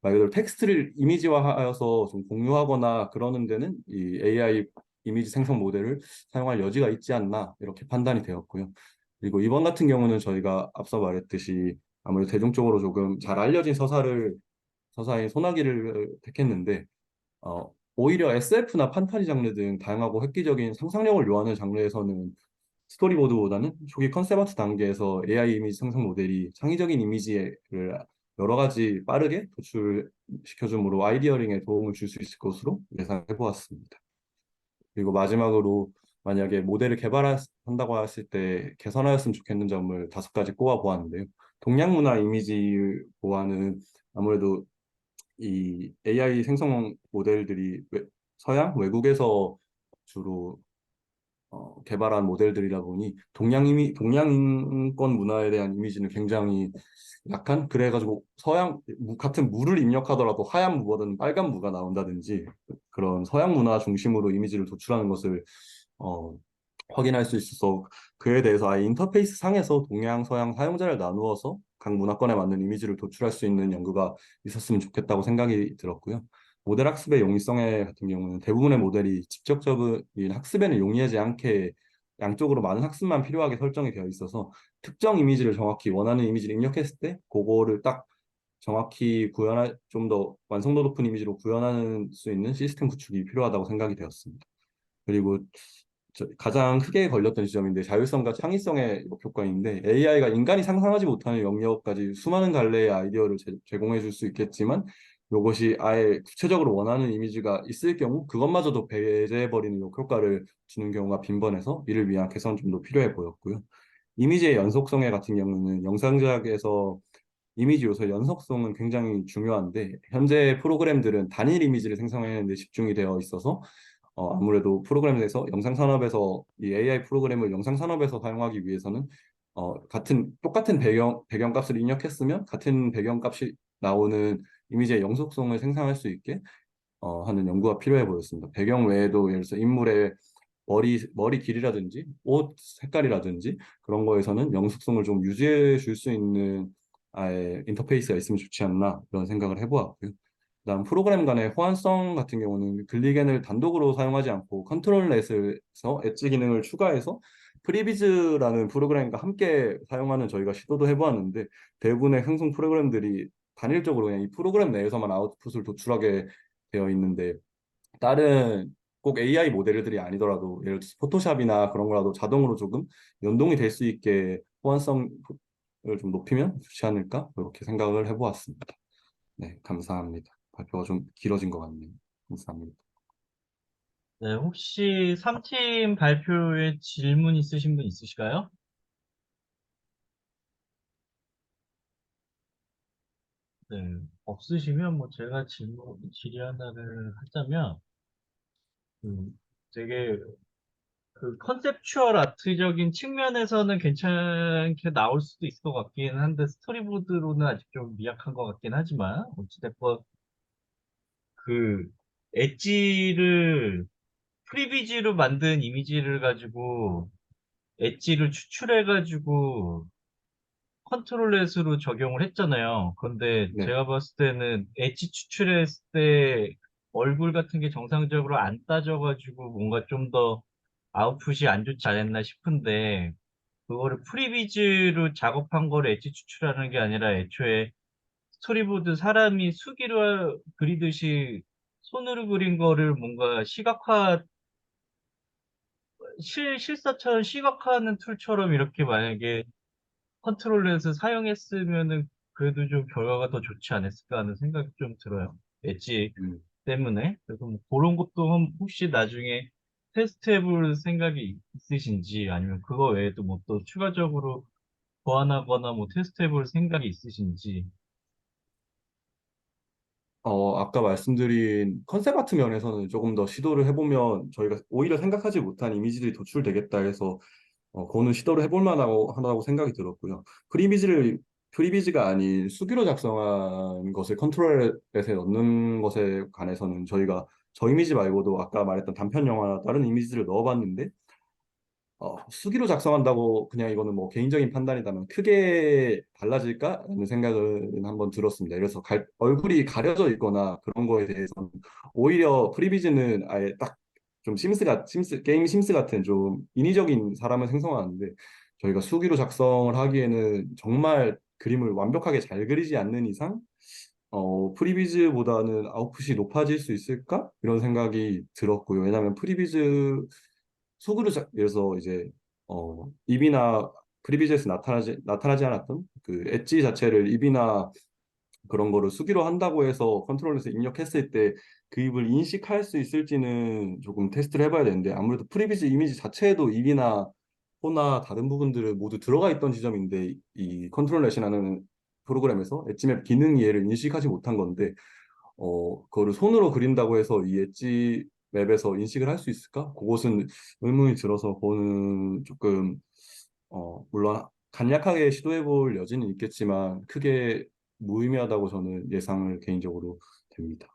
말 그대로 텍스트를 이미지화하여서 좀 공유하거나 그러는 데는 이 AI 이미지 생성 모델을 사용할 여지가 있지 않나, 이렇게 판단이 되었고요. 그리고 이번 같은 경우는 저희가 앞서 말했듯이 아무래도 대중적으로 조금 잘 알려진 서사인 소나기를 택했는데, 오히려 SF나 판타지 장르 등 다양하고 획기적인 상상력을 요하는 장르에서는 스토리보드보다는 초기 컨셉 아트 단계에서 AI 이미지 생성 모델이 창의적인 이미지를 여러 가지 빠르게 도출시켜줌으로 아이디어링에 도움을 줄 수 있을 것으로 예상해 보았습니다. 그리고 마지막으로, 만약에 모델을 개발한다고 했을 때 개선하였으면 좋겠는 점을 5가지 꼽아 보았는데요. 동양 문화 이미지 보완은 아무래도 이 AI 생성 모델들이 외국에서 주로 개발한 모델들이다 보니 동양인권 문화에 대한 이미지는 굉장히 약한, 그래가지고 같은 무를 입력하더라도 하얀 무보다는 빨간 무가 나온다든지 그런 서양 문화 중심으로 이미지를 도출하는 것을 어, 확인할 수 있어서, 그에 대해서 아예 인터페이스 상에서 동양 서양 사용자를 나누어서 각 문화권에 맞는 이미지를 도출할 수 있는 연구가 있었으면 좋겠다고 생각이 들었고요. 모델 학습의 용이성에 같은 경우는 대부분의 모델이 직접적인 학습에는 용이하지 않게 양쪽으로 많은 학습만 필요하게 설정이 되어 있어서 특정 이미지를 정확히 원하는 이미지를 입력했을 때 그거를 딱 정확히 구현할 좀 더 완성도 높은 이미지로 구현할 수 있는 시스템 구축이 필요하다고 생각이 되었습니다. 그리고 가장 크게 걸렸던 지점인데 자율성과 창의성의 효과인데 AI가 인간이 상상하지 못하는 영역까지 수많은 갈래의 아이디어를 제공해 줄 수 있겠지만 이것이 아예 구체적으로 원하는 이미지가 있을 경우 그것마저도 배제해버리는 효과를 주는 경우가 빈번해서 이를 위한 개선점도 필요해 보였고요. 이미지의 연속성에 같은 경우는 영상 제작에서 이미지 요소의 연속성은 굉장히 중요한데 현재 프로그램들은 단일 이미지를 생성하는 데 집중이 되어 있어서 아무래도 프로그램에서 영상 산업에서 이 AI 프로그램을 영상 산업에서 사용하기 위해서는 똑같은 배경값을 입력했으면 같은 배경값이 나오는 이미지의 영속성을 생성할 수 있게 하는 연구가 필요해 보였습니다. 배경 외에도 예를 들어서 인물의 머리 길이라든지 옷 색깔이라든지 그런 거에서는 영속성을 좀 유지해 줄 수 있는 아예 인터페이스가 있으면 좋지 않나 그런 생각을 해보았고요. 그다음 프로그램 간의 호환성 같은 경우는 글리겐을 단독으로 사용하지 않고 컨트롤넷에서 엣지 기능을 추가해서 프리비즈라는 프로그램과 함께 사용하는 저희가 시도도 해보았는데 대부분의 생성 프로그램들이 단일적으로 그냥 이 프로그램 내에서만 아웃풋을 도출하게 되어 있는데 다른 꼭 AI 모델들이 아니더라도 예를 들어서 포토샵이나 그런 거라도 자동으로 조금 연동이 될 수 있게 호환성을 좀 높이면 좋지 않을까 그렇게 생각을 해보았습니다. 네, 감사합니다. 발표가 좀 길어진 것 같네요. 감사합니다. 네, 혹시 3팀 발표에 질문 있으신 분 있으실까요? 네, 없으시면 뭐 제가 질의 하나를 하자면, 되게 그 컨셉추얼 아트적인 측면에서는 괜찮게 나올 수도 있을 것 같긴 한데, 스토리보드로는 아직 좀 미약한 것 같긴 하지만, 어찌됐건 그 엣지를 프리비즈로 만든 이미지를 가지고 엣지를 추출해가지고 컨트롤렛으로 적용을 했잖아요. 근데 네, 제가 봤을 때는 엣지 추출했을 때 얼굴 같은 게 정상적으로 안 따져가지고 뭔가 좀 더 아웃풋이 안 좋지 않았나 싶은데 그거를 프리비즈로 작업한 거를 엣지 추출하는 게 아니라 애초에 스토리보드 사람이 수기로 그리듯이 손으로 그린 거를 뭔가 실사처럼 시각화하는 툴처럼 이렇게 만약에 컨트롤러에서 사용했으면은 그래도 좀 결과가 더 좋지 않았을까 하는 생각이 좀 들어요. 엣지 음. 때문에. 그래서 뭐 그런 것도 혹시 나중에 테스트해볼 생각이 있으신지 아니면 그거 외에도 뭐 또 추가적으로 보완하거나 뭐 테스트해볼 생각이 있으신지. 아까 말씀드린 컨셉 아트 면에서는 조금 더 시도를 해보면 저희가 오히려 생각하지 못한 이미지들이 도출되겠다 해서 그거는 시도를 해볼 만하다고 생각이 들었고요. 프리비즈가 아닌 수기로 작성한 것을 컨트롤에 넣는 것에 관해서는 저희가 저 이미지 말고도 아까 말했던 단편 영화나 다른 이미지를 넣어봤는데 수기로 작성한다고 그냥 이거는 뭐 개인적인 판단이다면 크게 달라질까라는 생각은 한번 들었습니다. 그래서 얼굴이 가려져 있거나 그런 거에 대해서는 오히려 프리비즈는 아예 딱 좀 게임 심스 같은 좀 인위적인 사람을 생성하는데 저희가 수기로 작성을 하기에는 정말 그림을 완벽하게 잘 그리지 않는 이상 프리비즈보다는 아웃풋이 높아질 수 있을까? 이런 생각이 들었고요. 왜냐하면 그래서 이제 입이나 프리비즈에서 나타나지 않았던 그 엣지 자체를 입이나 그런 거를 수기로 한다고 해서 컨트롤에서 입력했을 때 그 입을 인식할 수 있을지는 조금 테스트를 해봐야 되는데 아무래도 프리비즈 이미지 자체에도 입이나 코나 다른 부분들을 모두 들어가 있던 지점인데 이 컨트롤 넷이라는 프로그램에서 엣지맵 기능이 얘를 인식하지 못한 건데 그거를 손으로 그린다고 해서 이 엣지 맵에서 인식을 할 수 있을까? 그것은 의문이 들어서 그거는 조금 물론 간략하게 시도해 볼 여지는 있겠지만 크게 무의미하다고 저는 예상을 개인적으로 됩니다.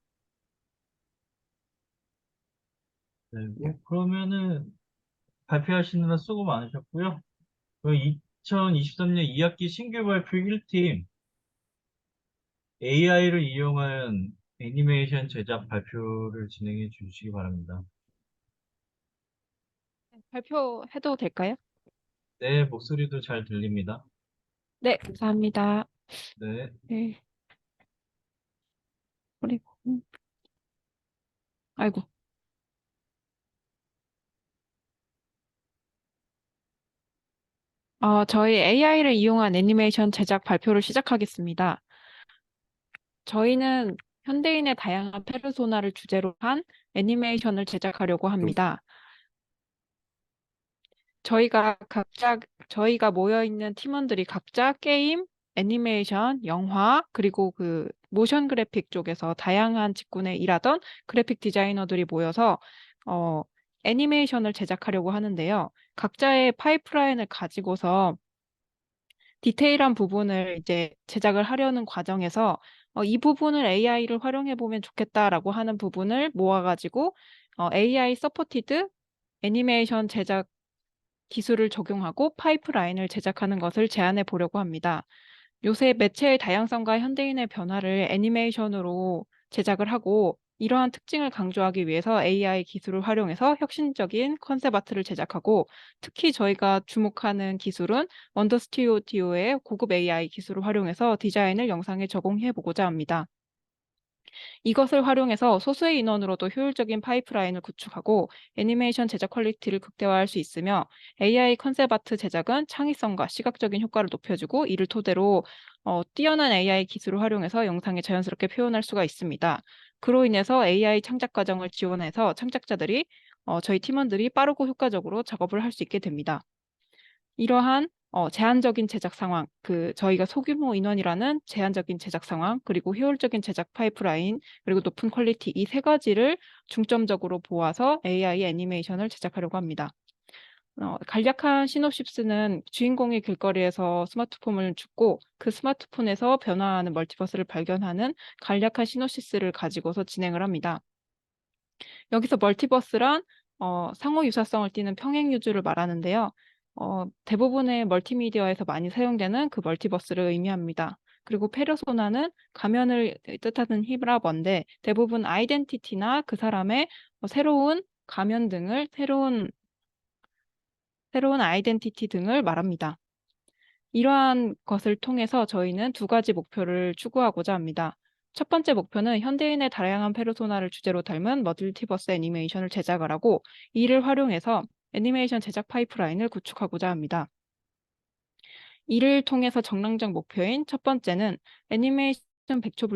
네, 네, 뭐 그러면은 발표하시느라 수고 많으셨고요. 이 2023년 2학기 신규 발표 1팀 AI를 이용한 애니메이션 제작 발표를 진행해 주시기 바랍니다. 발표해도 될까요? 네, 목소리도 잘 들립니다. 네, 감사합니다. 네. 네. 그리고, 아이고. 저희 AI를 이용한 애니메이션 제작 발표를 시작하겠습니다. 저희는 현대인의 다양한 페르소나를 주제로 한 애니메이션을 제작하려고 합니다. 저희가 모여있는 팀원들이 각자 게임, 애니메이션, 영화, 그리고 그 모션 그래픽 쪽에서 다양한 직군에 일하던 그래픽 디자이너들이 모여서 애니메이션을 제작하려고 하는데요. 각자의 파이프라인을 가지고서 디테일한 부분을 이제 제작을 하려는 과정에서 이 부분을 AI를 활용해 보면 좋겠다라고 하는 부분을 모아가지고 AI 서포티드 애니메이션 제작 기술을 적용하고 파이프라인을 제작하는 것을 제안해 보려고 합니다. 요새 매체의 다양성과 현대인의 변화를 애니메이션으로 제작을 하고 이러한 특징을 강조하기 위해서 AI 기술을 활용해서 혁신적인 컨셉 아트를 제작하고 특히 저희가 주목하는 기술은 원더 스튜디오의 고급 AI 기술을 활용해서 디자인을 영상에 적용해 보고자 합니다. 이것을 활용해서 소수의 인원으로도 효율적인 파이프라인을 구축하고 애니메이션 제작 퀄리티를 극대화할 수 있으며 AI 컨셉 아트 제작은 창의성과 시각적인 효과를 높여주고 이를 토대로 뛰어난 AI 기술을 활용해서 영상에 자연스럽게 표현할 수가 있습니다. 그로 인해서 AI 창작 과정을 지원해서 창작자들이 저희 팀원들이 빠르고 효과적으로 작업을 할 수 있게 됩니다. 이러한 제한적인 제작 상황, 저희가 소규모 인원이라는 제한적인 제작 상황, 그리고 효율적인 제작 파이프라인, 그리고 높은 퀄리티 이 세 가지를 중점적으로 보아서 AI 애니메이션을 제작하려고 합니다. 간략한 시놉시스는 주인공이 길거리에서 스마트폰을 줍고 그 스마트폰에서 변화하는 멀티버스를 발견하는 간략한 시놉시스를 가지고서 진행을 합니다. 여기서 멀티버스란 상호 유사성을 띠는 평행유주를 말하는데요. 대부분의 멀티미디어에서 많이 사용되는 그 멀티버스를 의미합니다. 그리고 페르소나는 가면을 뜻하는 히브라어인데 대부분 아이덴티티나 그 사람의 새로운 가면 등을 새로운 아이덴티티 등을 말합니다. 이러한 것을 통해서 저희는 두 가지 목표를 추구하고자 합니다. 첫 번째 목표는 현대인의 다양한 페르소나를 주제로 닮은 멀티버스 애니메이션을 제작을 하고 이를 활용해서 애니메이션 제작 파이프라인을 구축하고자 합니다. 이를 통해서 정량적 목표인 첫 번째는 애니메이션 100초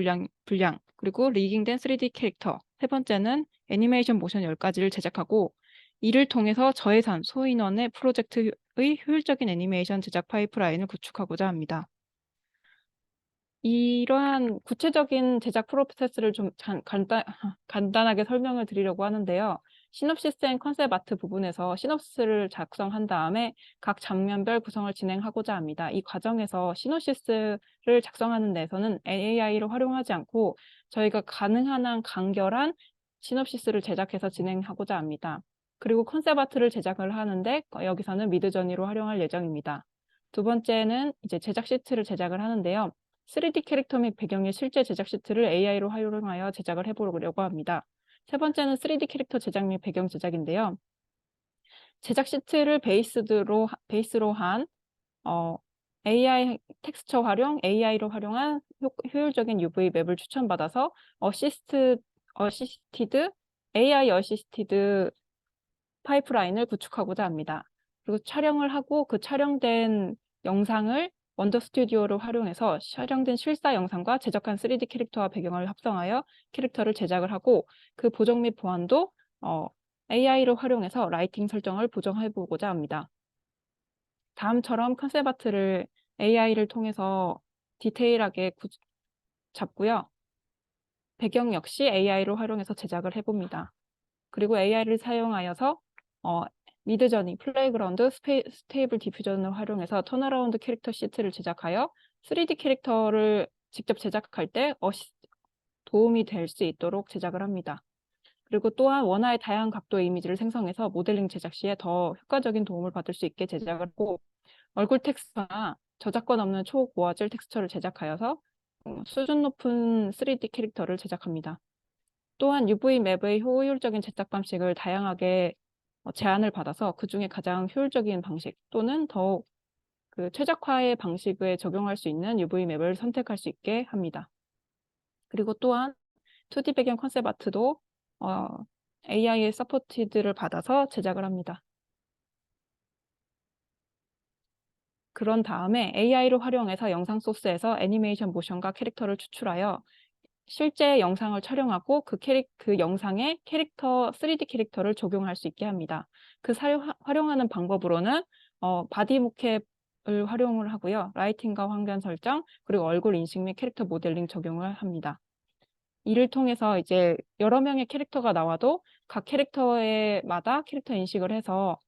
분량, 그리고 리깅된 3D 캐릭터, 세 번째는 애니메이션 모션 10가지를 제작하고 이를 통해서 저예산 소인원의 프로젝트의 효율적인 애니메이션 제작 파이프라인을 구축하고자 합니다. 이러한 구체적인 제작 프로세스를 좀 간단하게 설명을 드리려고 하는데요. 시놉시스 앤 컨셉 아트 부분에서 시놉시스를 작성한 다음에 각 장면별 구성을 진행하고자 합니다. 이 과정에서 시놉시스를 작성하는 데서는 AI를 활용하지 않고 저희가 가능한 한 간결한 시놉시스를 제작해서 진행하고자 합니다. 그리고 컨셉 아트를 제작을 하는데 여기서는 미드저니로 활용할 예정입니다. 두 번째는 이제 제작 시트를 제작을 하는데요. 3D 캐릭터 및 배경의 실제 제작 시트를 AI로 활용하여 제작을 해보려고 합니다. 세 번째는 3D 캐릭터 제작 및 배경 제작인데요. 제작 시트를 베이스로 한 AI 텍스처 활용, AI로 활용한 효율적인 UV 맵을 추천받아서 AI 어시스티드 파이프라인을 구축하고자 합니다. 그리고 촬영을 하고 그 촬영된 영상을 원더 스튜디오를 활용해서 촬영된 실사 영상과 제작한 3D 캐릭터와 배경을 합성하여 캐릭터를 제작을 하고 그 보정 및 보안도 AI를 활용해서 라이팅 설정을 보정해 보고자 합니다. 다음처럼 컨셉 아트를 AI를 통해서 디테일하게 잡고요. 배경 역시 AI로 활용해서 제작을 해봅니다. 그리고 AI를 사용하여서 미드저니, 플레이그라운드, 스테이블 디퓨전을 활용해서 턴어라운드 캐릭터 시트를 제작하여 3D 캐릭터를 직접 제작할 때 도움이 될 수 있도록 제작을 합니다. 그리고 또한 원화의 다양한 각도의 이미지를 생성해서 모델링 제작 시에 더 효과적인 도움을 받을 수 있게 제작을 하고 얼굴 텍스처나 저작권 없는 초고화질 텍스처를 제작하여서 수준 높은 3D 캐릭터를 제작합니다. 또한 UV 맵의 효율적인 제작 방식을 다양하게 제안을 받아서 그중에 가장 효율적인 방식 또는 더욱 그 최적화의 방식에 적용할 수 있는 UV 맵을 선택할 수 있게 합니다. 그리고 또한 2D 배경 컨셉 아트도 AI의 서포티드를 받아서 제작을 합니다. 그런 다음에 AI를 활용해서 영상 소스에서 애니메이션 모션과 캐릭터를 추출하여 실제 영상을 촬영하고 그 영상에 3D 캐릭터를 적용할 수 있게 합니다. 활용하는 방법으로는 바디 모캡을 활용을 하고요. 라이팅과 환경 설정, 그리고 얼굴 인식 및 캐릭터 모델링 적용을 합니다. 이를 통해서 이제 여러 명의 캐릭터가 나와도 각 캐릭터마다 캐릭터 인식을 해서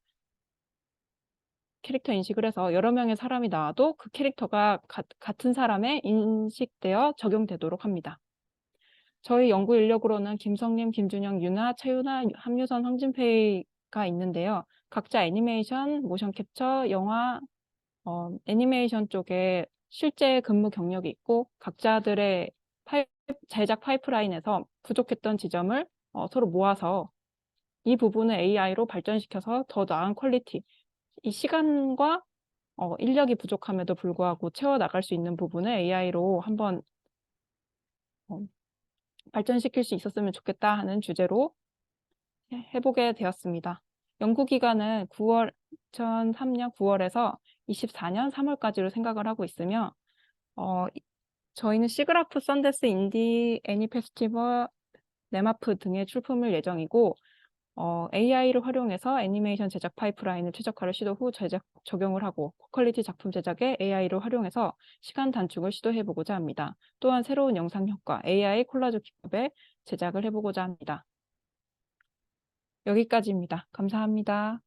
여러 명의 사람이 나와도 그 캐릭터가 같은 사람에 인식되어 적용되도록 합니다. 저희 연구 인력으로는 김성림, 김준영, 윤아, 최윤아, 함유선, 황진페이가 있는데요. 각자 애니메이션, 모션 캡처, 영화, 애니메이션 쪽에 실제 근무 경력이 있고 각자들의 제작 파이프라인에서 부족했던 지점을 서로 모아서 이 부분을 AI로 발전시켜서 더 나은 퀄리티, 이 시간과 인력이 부족함에도 불구하고 채워나갈 수 있는 부분을 AI로 한번 발전시킬 수 있었으면 좋겠다 하는 주제로 해보게 되었습니다. 연구기간은 2003년 9월에서 24년 3월까지로 생각을 하고 있으며 저희는 시그라프, 썬데스, 인디, 애니 페스티벌, 네마프 등의 출품을 예정이고 AI를 활용해서 애니메이션 제작 파이프라인을 최적화를 시도 후 적용을 하고 고퀄리티 작품 제작에 AI를 활용해서 시간 단축을 시도해보고자 합니다. 또한 새로운 영상 효과, AI 콜라주 기법에 제작을 해보고자 합니다. 여기까지입니다. 감사합니다.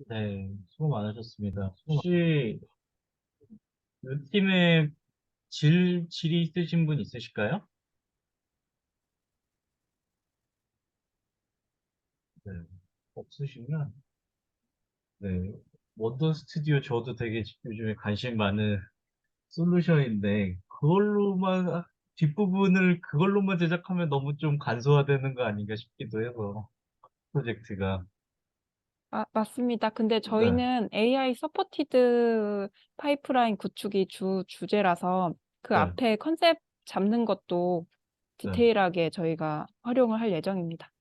네, 수고 많으셨습니다. 혹시 이 팀에 질이 있으신 분 있으실까요? 네, 없으시면, 네, 원더 스튜디오 저도 되게 요즘에 관심 많은 솔루션인데, 뒷부분을 그걸로만 제작하면 너무 좀 간소화되는 거 아닌가 싶기도 해서, 프로젝트가. 맞습니다. 근데 네, 저희는 AI 서포티드 파이프라인 구축이 주제라서 그 네, 앞에 컨셉 잡는 것도 네, 디테일하게 저희가 활용을 할 예정입니다.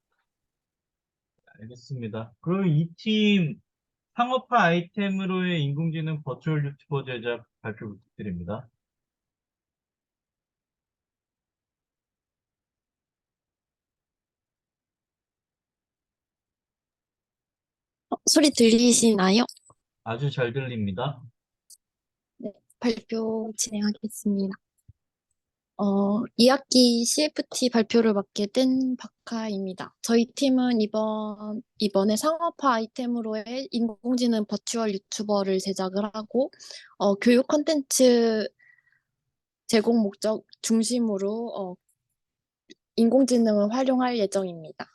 알겠습니다. 그럼 이 팀 상업화 아이템으로의 인공지능 버추얼 유튜버 제작 발표 부탁드립니다. 소리 들리시나요? 아주 잘 들립니다. 네, 발표 진행하겠습니다. 2학기 CFT 발표를 맡게 된 박하입니다. 저희 팀은 이번에 상업화 아이템으로의 인공지능 버추얼 유튜버를 제작을 하고, 교육 콘텐츠 제공 목적 중심으로 인공지능을 활용할 예정입니다.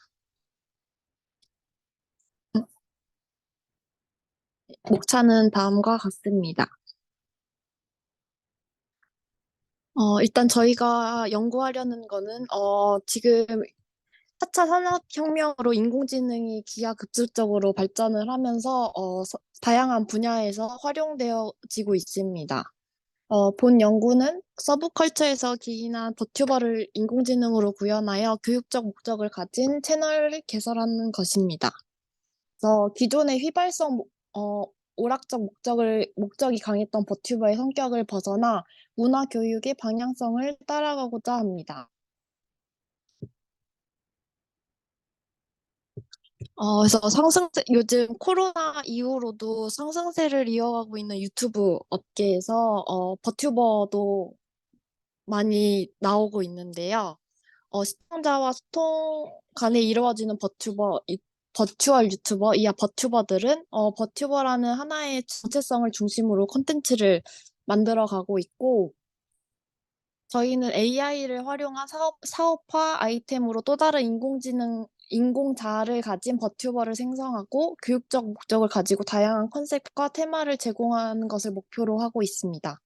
목차는 다음과 같습니다. 일단 저희가 연구하려는 거는, 지금 4차 산업혁명으로 인공지능이 기하급수적으로 발전을 하면서, 다양한 분야에서 활용되어지고 있습니다. 본 연구는 서브컬처에서 기인한 버튜버를 인공지능으로 구현하여 교육적 목적을 가진 채널을 개설하는 것입니다. 그래서 기존의 오락적 목적이 강했던 버튜버의 성격을 벗어나 문화 교육의 방향성을 따라가고자 합니다. 그래서 요즘 코로나 이후로도 상승세를 이어가고 있는 유튜브 업계에서 버튜버도 많이 나오고 있는데요. 시청자와 소통 간에 이루어지는 버추얼 유튜버, 이하 버튜버들은 버튜버라는 하나의 정체성을 중심으로 콘텐츠를 만들어가고 있고, 저희는 AI를 활용한 사업화 아이템으로 또 다른 인공자아를 가진 버튜버를 생성하고 교육적 목적을 가지고 다양한 컨셉과 테마를 제공하는 것을 목표로 하고 있습니다.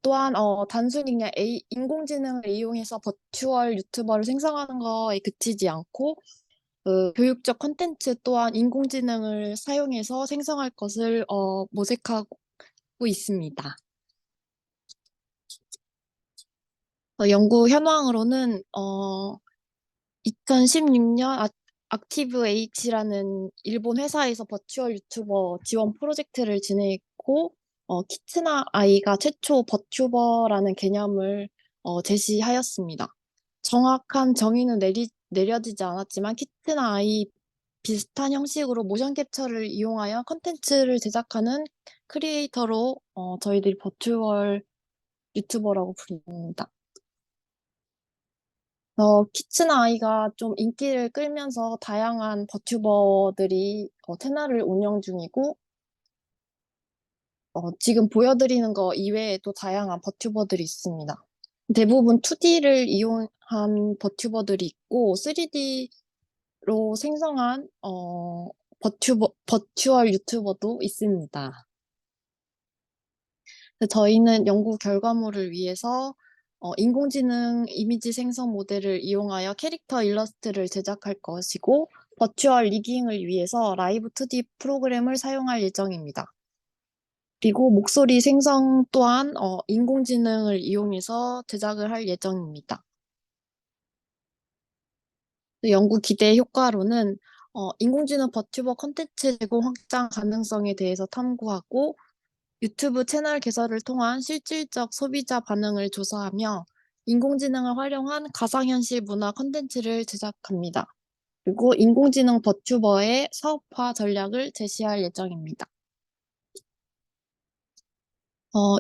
또한 단순히 그냥 인공지능을 이용해서 버추얼 유튜버를 생성하는 거에 그치지 않고 교육적 콘텐츠 또한 인공지능을 사용해서 생성할 것을 모색하고 있습니다. 연구 현황으로는 2016년 액티브 H라는 일본 회사에서 버추얼 유튜버 지원 프로젝트를 진행했고 키트나 아이가 최초 버튜버라는 개념을 제시하였습니다. 정확한 정의는 내려지지 않았지만 키트나 아이 비슷한 형식으로 모션 캡처를 이용하여 컨텐츠를 제작하는 크리에이터로 저희들이 버추얼 유튜버라고 부릅니다. 키츠나 아이가 좀 인기를 끌면서 다양한 버튜버들이 채널을 운영 중이고, 지금 보여드리는 거 이외에도 다양한 버튜버들이 있습니다. 대부분 2D를 이용한 버튜버들이 있고, 3D로 생성한, 버추얼 유튜버도 있습니다. 저희는 연구 결과물을 위해서 인공지능 이미지 생성 모델을 이용하여 캐릭터 일러스트를 제작할 것이고 버추얼 리깅을 위해서 라이브 2D 프로그램을 사용할 예정입니다. 그리고 목소리 생성 또한 인공지능을 이용해서 제작을 할 예정입니다. 연구 기대 효과로는 인공지능 버튜버 콘텐츠 제공 확장 가능성에 대해서 탐구하고 유튜브 채널 개설을 통한 실질적 소비자 반응을 조사하며 인공지능을 활용한 가상현실 문화 콘텐츠를 제작합니다. 그리고 인공지능 버튜버의 사업화 전략을 제시할 예정입니다.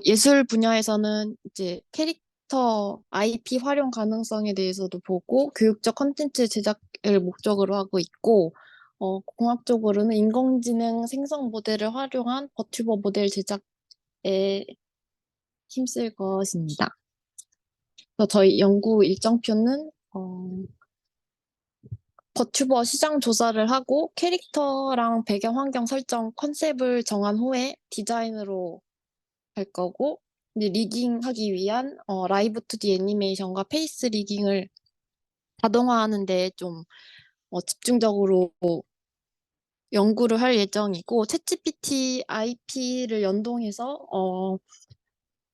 예술 분야에서는 이제 캐릭터 IP 활용 가능성에 대해서도 보고 교육적 콘텐츠 제작을 목적으로 하고 있고 공학적으로는 인공지능 생성 모델을 활용한 버튜버 모델 제작에 힘쓸 것입니다. 그래서 저희 연구 일정표는 버튜버 시장 조사를 하고 캐릭터랑 배경 환경 설정 컨셉을 정한 후에 디자인으로 할 거고 이제 리깅하기 위한 라이브 2D 애니메이션과 페이스 리깅을 자동화하는 데 좀 집중적으로 연구를 할 예정이고 챗GPT IP를 연동해서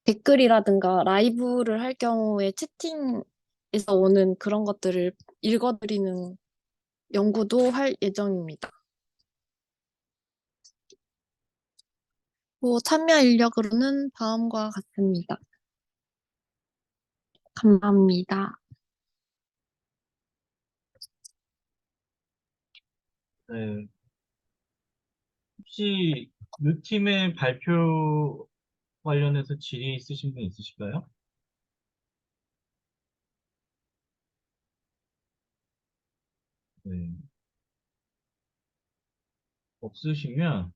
댓글이라든가 라이브를 할 경우에 채팅에서 오는 그런 것들을 읽어드리는 연구도 할 예정입니다. 참여 인력으로는 다음과 같습니다. 감사합니다. 네. 혹시 이 팀의 발표 관련해서 질의 있으신 분 있으실까요? 네. 없으시면,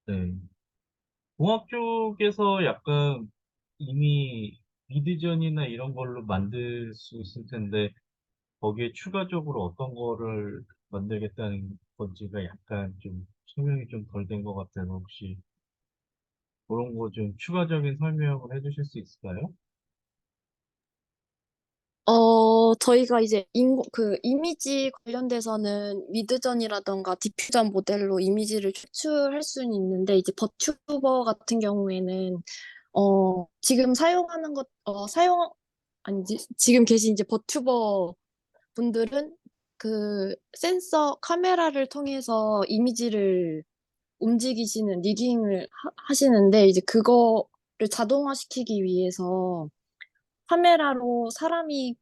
네. 공학 쪽에서 약간 이미 미드전이나 이런 걸로 만들 수 있을 텐데, 거기에 추가적으로 어떤 거를 만들겠다는 건지가 약간 좀 설명이 좀 덜 된 것 같아서 혹시 그런 거 좀 추가적인 설명을 해주실 수 있을까요? 저희가 이제 이미지 관련돼서는 미드전이라던가 디퓨전 모델로 이미지를 추출할 수는 있는데, 이제 버튜버 같은 경우에는, 지금 사용하는 아니지, 지금 계신 이제 버튜버 분들은 그 센서 카메라를 통해서 이미지를 움직이시는 리깅을 하시는데, 이제 그거를 자동화시키기 위해서 카메라로 사람이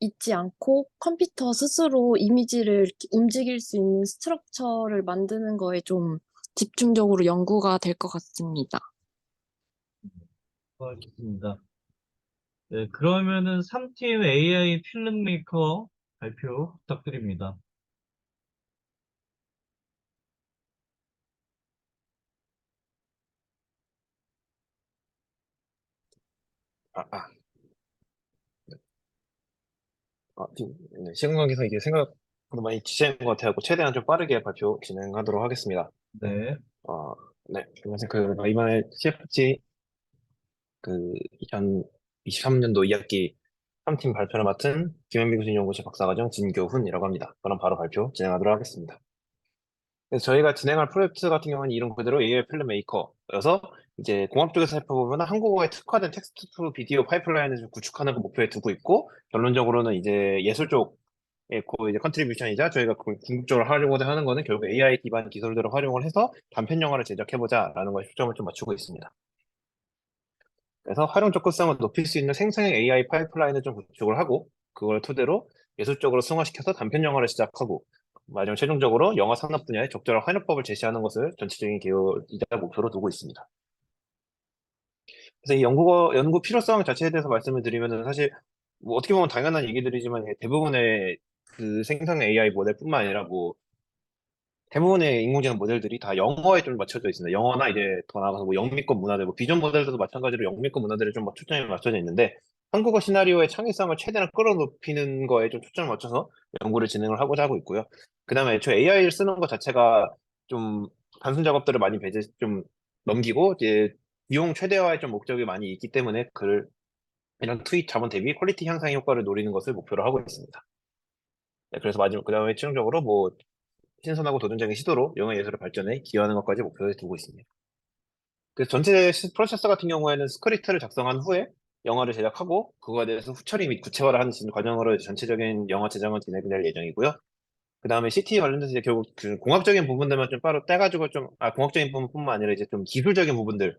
있지 않고 컴퓨터 스스로 이미지를 이렇게 움직일 수 있는 스트럭처를 만드는 거에 좀 집중적으로 연구가 될 것 같습니다. 알겠습니다. 네, 그러면은 3팀 AI 필름메이커 발표 부탁드립니다. 아, 아. 네, 시간 관계상 이게 생각보다 많이 지체된 것 같아서 최대한 좀 빠르게 발표 진행하도록 하겠습니다. 네. 어, 네. 그래서 이번에 CFG 2023년도 2학기 3팀 발표를 맡은 김현미 교수연구실 박사과정 진교훈이라고 합니다. 그럼 바로 발표 진행하도록 하겠습니다. 그래서 저희가 진행할 프로젝트 같은 경우는 이름 그대로 AI 필름 메이커여서 이제 공학 쪽에서 살펴보면 한국어에 특화된 텍스트 투 비디오 파이프라인을 좀 구축하는 걸 목표에 두고 있고, 결론적으로는 이제 예술 쪽에 이제 컨트리뷰션이자 저희가 궁극적으로 하려고 하는 거는 결국 AI 기반 기술들을 활용을 해서 단편 영화를 제작해보자라는 거에 초점을 좀 맞추고 있습니다. 그래서 활용 접근성을 높일 수 있는 생성형 AI 파이프라인을 좀 구축을 하고, 그걸 토대로 예술적으로 승화시켜서 단편 영화를 시작하고, 마지막 최종적으로 영화 산업 분야의 적절한 활용법을 제시하는 것을 전체적인 계획이자 목표로 두고 있습니다. 그래서 이 연구 필요성 자체에 대해서 말씀을 드리면은 사실 뭐 어떻게 보면 당연한 얘기들이지만 대부분의 그 생성 AI 모델뿐만 아니라 뭐 대부분의 인공지능 모델들이 다 영어에 좀 맞춰져 있습니다. 영어나 이제 더 나아가서 뭐 영미권 문화들, 뭐 비전 모델들도 마찬가지로 영미권 문화들에 좀 초점이 맞춰져 있는데, 한국어 시나리오의 창의성을 최대한 끌어높이는 거에 좀 초점을 맞춰서 연구를 진행을 하고자 하고 있고요. 그 다음에 애초에 AI를 쓰는 것 자체가 좀 단순 작업들을 많이 좀 넘기고 이제 비용 최대화에 좀 목적이 많이 있기 때문에 이런 투입 자본 대비 퀄리티 향상 효과를 노리는 것을 목표로 하고 있습니다. 네, 그래서 그 다음에 최종적으로 뭐 신선하고 도전적인 시도로 영화 예술의 발전에 기여하는 것까지 목표에 두고 있습니다. 그래서 전체 프로세서 같은 경우에는 스크립트를 작성한 후에 영화를 제작하고 그거에 대해서 후처리 및 구체화를 하는 과정으로 전체적인 영화 제작은 진행될 예정이고요. 그 다음에 CT 관련돼서 이제 결국 그 공학적인 부분들만 좀 따로 떼가지고 공학적인 부분뿐만 아니라 이제 좀 기술적인 부분들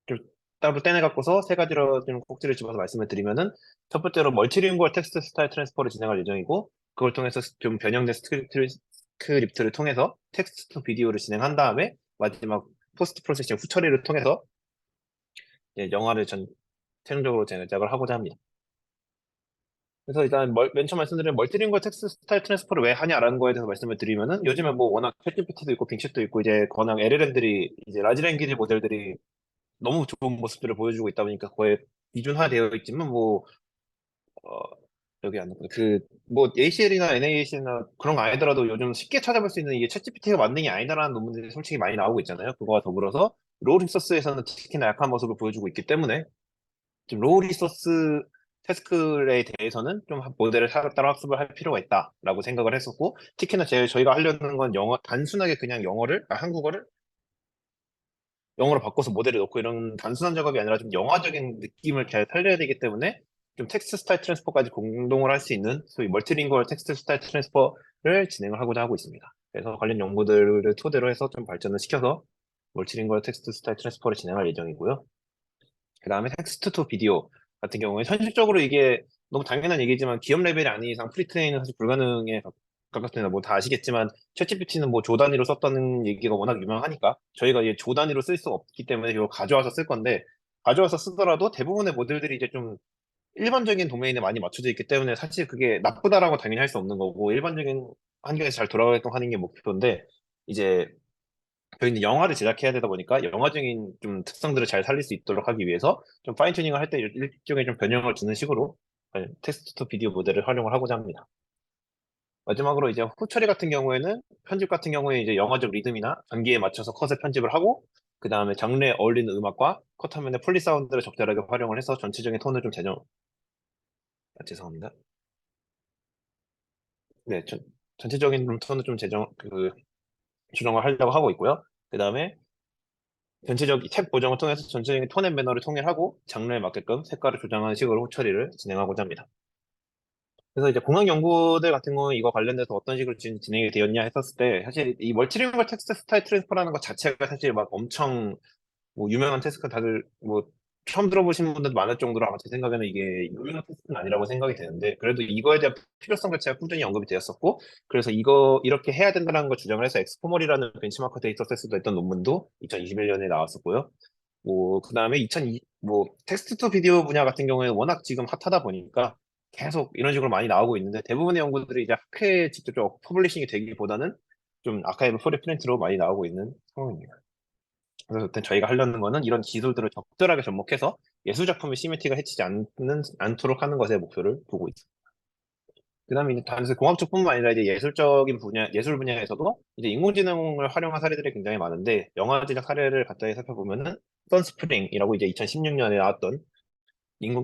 좀 따로 떼내갖고서 세 가지로 좀 꼭지를 집어서 말씀을 드리면은, 첫 번째로 멀티링구얼 텍스트 스타일 트랜스퍼를 진행할 예정이고, 그걸 통해서 좀 변형된 스크립트를 통해서 텍스트 투 비디오를 진행한 다음에 마지막 포스트 프로세싱 후처리를 통해서 이제 영화를 최종적으로 제작을 하고자 합니다. 그래서 일단 맨 처음 말씀드린 멀티링구얼 텍스트 스타일 트랜스퍼를 왜 하냐라는 거에 대해서 말씀을 드리면은, 요즘에 뭐 워낙 챗GPT도 있고 빙챗도 있고 이제 워낙 LLM들이 이제 라지 랭귀지 모델들이 너무 좋은 모습들을 보여주고 있다 보니까 거의 이준화되어 있지만 뭐 어, 여기 안 나오네. 뭐 ACL이나 NAAC나 그런 거 아니더라도 요즘 쉽게 찾아볼 수 있는 이게 챗GPT가 만든 게 아니다라는 논문들이 솔직히 많이 나오고 있잖아요. 그거와 더불어서 로우 리소스에서는 특히나 약한 모습을 보여주고 있기 때문에 지금 로우 리소스 태스크에 대해서는 좀 모델을 따로 학습을 할 필요가 있다라고 생각을 했었고, 특히나 저희가 하려는 건 단순하게 그냥 한국어를 영어로 바꿔서 모델을 넣고 이런 단순한 작업이 아니라 좀 영화적인 느낌을 잘 살려야 되기 때문에 좀 텍스트 스타일 트랜스퍼까지 공동을 할 수 있는 소위 멀티링구얼 텍스트 스타일 트랜스퍼를 진행을 하고자 하고 있습니다. 그래서 관련 연구들을 토대로 해서 좀 발전을 시켜서 멀티링구얼 텍스트 스타일 트랜스퍼를 진행할 예정이고요. 그 다음에 텍스트 투 비디오 같은 경우에 현실적으로 이게 너무 당연한 얘기지만 기업 레벨이 아닌 이상 프리트레인은 사실 불가능에 가깝습니다. 뭐 다 아시겠지만 챗GPT는 뭐 조 단위로 썼다는 얘기가 워낙 유명하니까 저희가 이제 조 단위로 쓸 수 없기 때문에 이걸 가져와서 쓸 건데, 가져와서 쓰더라도 대부분의 모델들이 이제 좀 일반적인 도메인에 많이 맞춰져 있기 때문에 사실 그게 나쁘다라고 당연히 할 수 없는 거고 일반적인 환경에서 잘 돌아가게끔 하는 게 목표인데, 이제 저희는 영화를 제작해야 되다 보니까 영화적인 좀 특성들을 잘 살릴 수 있도록 하기 위해서 좀 파인 튜닝을 할 때 일종의 좀 변형을 주는 식으로 텍스트 투 비디오 모델을 활용을 하고자 합니다. 마지막으로 이제 후처리 같은 경우에는 편집 같은 경우에 이제 영화적 리듬이나 전기에 맞춰서 컷을 편집을 하고, 그 다음에 장르에 어울리는 음악과 컷화면의 폴리 사운드를 적절하게 활용을 해서 전체적인 톤을 좀 죄송합니다. 네, 전체적인 톤을 좀 조정을 하려고 하고 있고요. 그 다음에 전체적 탭 보정을 통해서 전체적인 톤 앤 매너를 통일하고 장르에 맞게끔 색깔을 조정하는 식으로 처리를 진행하고자 합니다. 그래서 이제 공학 연구들 같은 경우는 이거 관련돼서 어떤 식으로 진행이 되었냐 했었을 때, 사실 이 멀티링구얼 텍스트 스타일 트랜스퍼라는 것 자체가 사실 막 엄청 뭐 유명한 테스트가 다들 뭐 처음 들어보신 분들도 많을 정도로 아마 제 생각에는 이게 유명한 테스트는 아니라고 생각이 되는데, 그래도 이거에 대한 필요성 자체가 꾸준히 언급이 되었었고, 그래서 이렇게 해야 된다는 걸 주장을 해서 엑스포멀이라는 벤치마크 데이터 세트도 했던 논문도 2021년에 나왔었고요. 뭐 그다음에 뭐 텍스트 투 비디오 분야 같은 경우에는 워낙 지금 핫하다 보니까 계속 이런 식으로 많이 나오고 있는데, 대부분의 연구들이 이제 학회에 직접적으로 퍼블리싱이 되기보다는 좀 아카이브 프리프린트로 많이 나오고 있는 상황입니다. 그래서 일단 저희가 하려는 거는 이런 기술들을 적절하게 접목해서 예술 작품의 시메트리가 해치지 않도록 하는 것에 목표를 두고 있습니다. 그다음에 이제 단순히 공학 쪽뿐만 아니라 이제 예술적인 분야, 예술 분야에서도 이제 인공지능을 활용한 사례들이 굉장히 많은데 영화 제작 사례를 간단히 살펴보면은 선스프링이라고 이제 2016년에 나왔던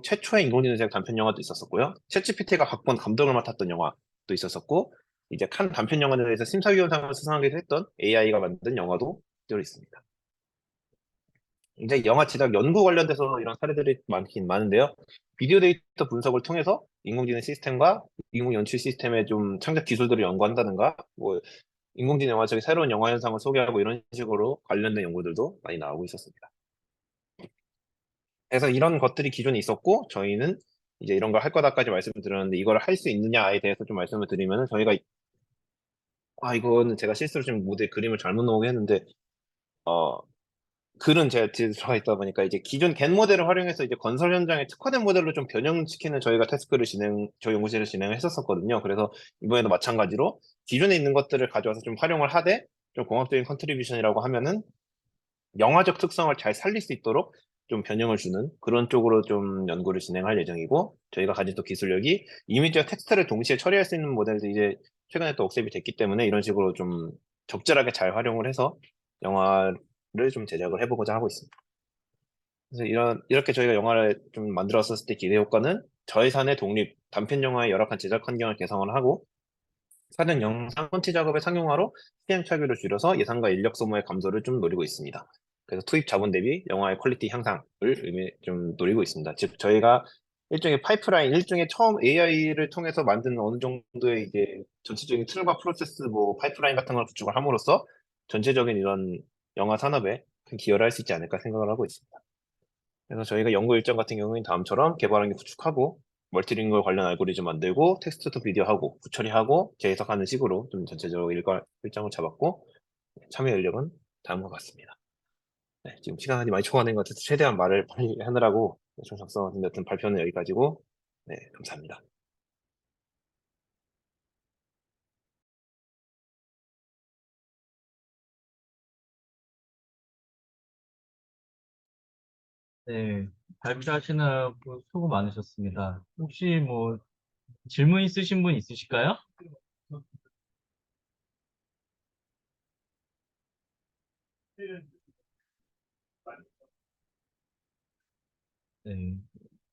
최초의 인공지능 제작 단편 영화도 있었었고요. 챗GPT가 각본 감독을 맡았던 영화도 있었었고, 이제 칸 단편 영화제에서 심사위원상을 수상하기도 했던 AI가 만든 영화도 들어 있습니다. 이제 영화 제작 연구 관련돼서 이런 사례들이 많긴 많은데요. 비디오 데이터 분석을 통해서 인공지능 시스템과 인공 연출 시스템의 좀 창작 기술들을 연구한다든가, 뭐 인공지능 영화적인 새로운 영화 현상을 소개하고 이런 식으로 관련된 연구들도 많이 나오고 있었습니다. 그래서 이런 것들이 기존에 있었고 저희는 이제 이런 걸 할 거다까지 말씀을 드렸는데 이걸 할 수 있느냐에 대해서 좀 말씀을 드리면은 저희가 이거는 제가 실수로 지금 모델 그림을 잘못 놓게 했는데 어 글은 제가 뒤에 들어가 있다 보니까 이제 기존 겐 모델을 활용해서 이제 건설 현장에 특화된 모델로 좀 변형시키는 저희가 태스크를 저희 연구실에서 진행을 했었거든요. 그래서 이번에도 마찬가지로 기존에 있는 것들을 가져와서 좀 활용을 하되 좀 공학적인 컨트리뷰션이라고 하면은 영화적 특성을 잘 살릴 수 있도록 좀 변형을 주는 그런 쪽으로 좀 연구를 진행할 예정이고 저희가 가진 또 기술력이 이미지와 텍스트를 동시에 처리할 수 있는 모델도 이제 최근에 또 억셉이 됐기 때문에 이런 식으로 좀 적절하게 잘 활용을 해서 영화를 좀 제작을 해보고자 하고 있습니다. 그래서 이렇게 저희가 영화를 좀 만들었을 때 기대 효과는 저예산의 독립, 단편 영화의 열악한 제작 환경을 개선을 하고 사전 영상 콘티 작업의 상용화로 시행착오를 줄여서 예산과 인력 소모의 감소를 좀 노리고 있습니다. 그래서 투입 자본 대비 영화의 퀄리티 향상을 좀 노리고 있습니다. 즉 저희가 일종의 파이프라인, 일종의 처음 AI를 통해서 만든 어느 정도의 이제 전체적인 틀과 프로세스, 뭐 파이프라인 같은 걸 구축을 함으로써 전체적인 이런 영화 산업에 큰 기여를 할 수 있지 않을까 생각을 하고 있습니다. 그래서 저희가 연구 일정 같은 경우는 다음처럼 개발 환경 구축하고 멀티링글 관련 알고리즘 만들고 텍스트 투 비디오 하고 구처리하고 재해석하는 식으로 좀 전체적으로 일정을 잡았고 참여 인력은 다음과 같습니다. 네, 지금 시간이 많이 초과된 것 같아서 최대한 말을 빨리 하느라고 좀 작성하는데 어떤 발표는 여기까지고 네, 감사합니다. 네, 발표하시느라고 수고 많으셨습니다. 혹시 뭐 질문 있으신 분 있으실까요? 네,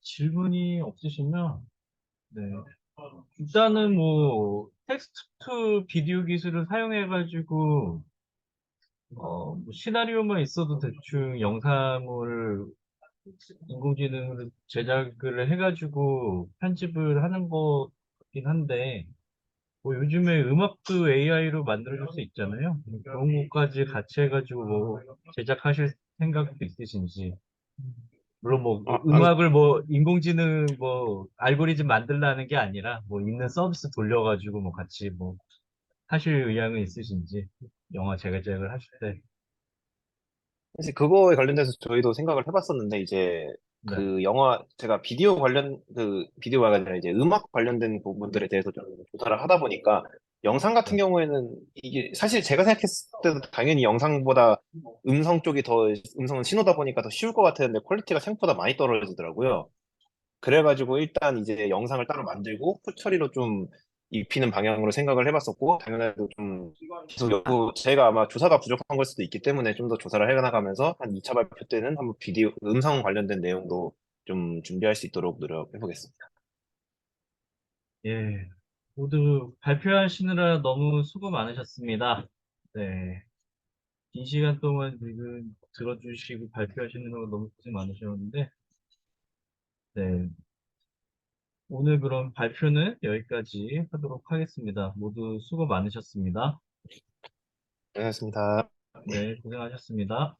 질문이 없으시면 네, 일단은 뭐 텍스트 투 비디오 기술을 사용해가지고 뭐 시나리오만 있어도 대충 영상을 인공지능으로 제작을 해가지고 편집을 하는 거긴 한데 뭐 요즘에 음악도 AI로 만들어줄 수 있잖아요. 그런 것까지 같이 해가지고 뭐 제작하실 생각도 있으신지. 물론 뭐 음악을 뭐 인공지능 뭐 알고리즘 만들라는 게 아니라 뭐 있는 서비스 돌려가지고 뭐 같이 뭐 하실 의향은 있으신지 영화 제작을 하실 때. 사실 그거에 관련돼서 저희도 생각을 해봤었는데 이제 네. 그 영화 제가 비디오가 아니라 이제 음악 관련된 부분들에 대해서 좀 조사를 하다 보니까 영상 같은 네. 경우에는 이게 사실 제가 생각했을 때도 당연히 영상보다 음성 쪽이 더 음성은 신호다 보니까 더 쉬울 것 같았는데 퀄리티가 생각보다 많이 떨어지더라고요. 그래가지고 일단 이제 영상을 따로 만들고 풋처리로 좀 입히는 방향으로 생각을 해봤었고 당연히도 좀 계속 제가 아마 조사가 부족한 걸 수도 있기 때문에 좀 더 조사를 해나가면서 한 2차 발표 때는 한번 비디오 음성 관련된 내용도 좀 준비할 수 있도록 노력해 보겠습니다. 예. 모두 발표하시느라 너무 수고 많으셨습니다. 네. 긴 시간 동안 지금 들어주시고 발표하시느라 너무 고생 많으셨는데, 네. 오늘 그럼 발표는 여기까지 하도록 하겠습니다. 모두 수고 많으셨습니다. 고맙습니다. 네, 고생하셨습니다.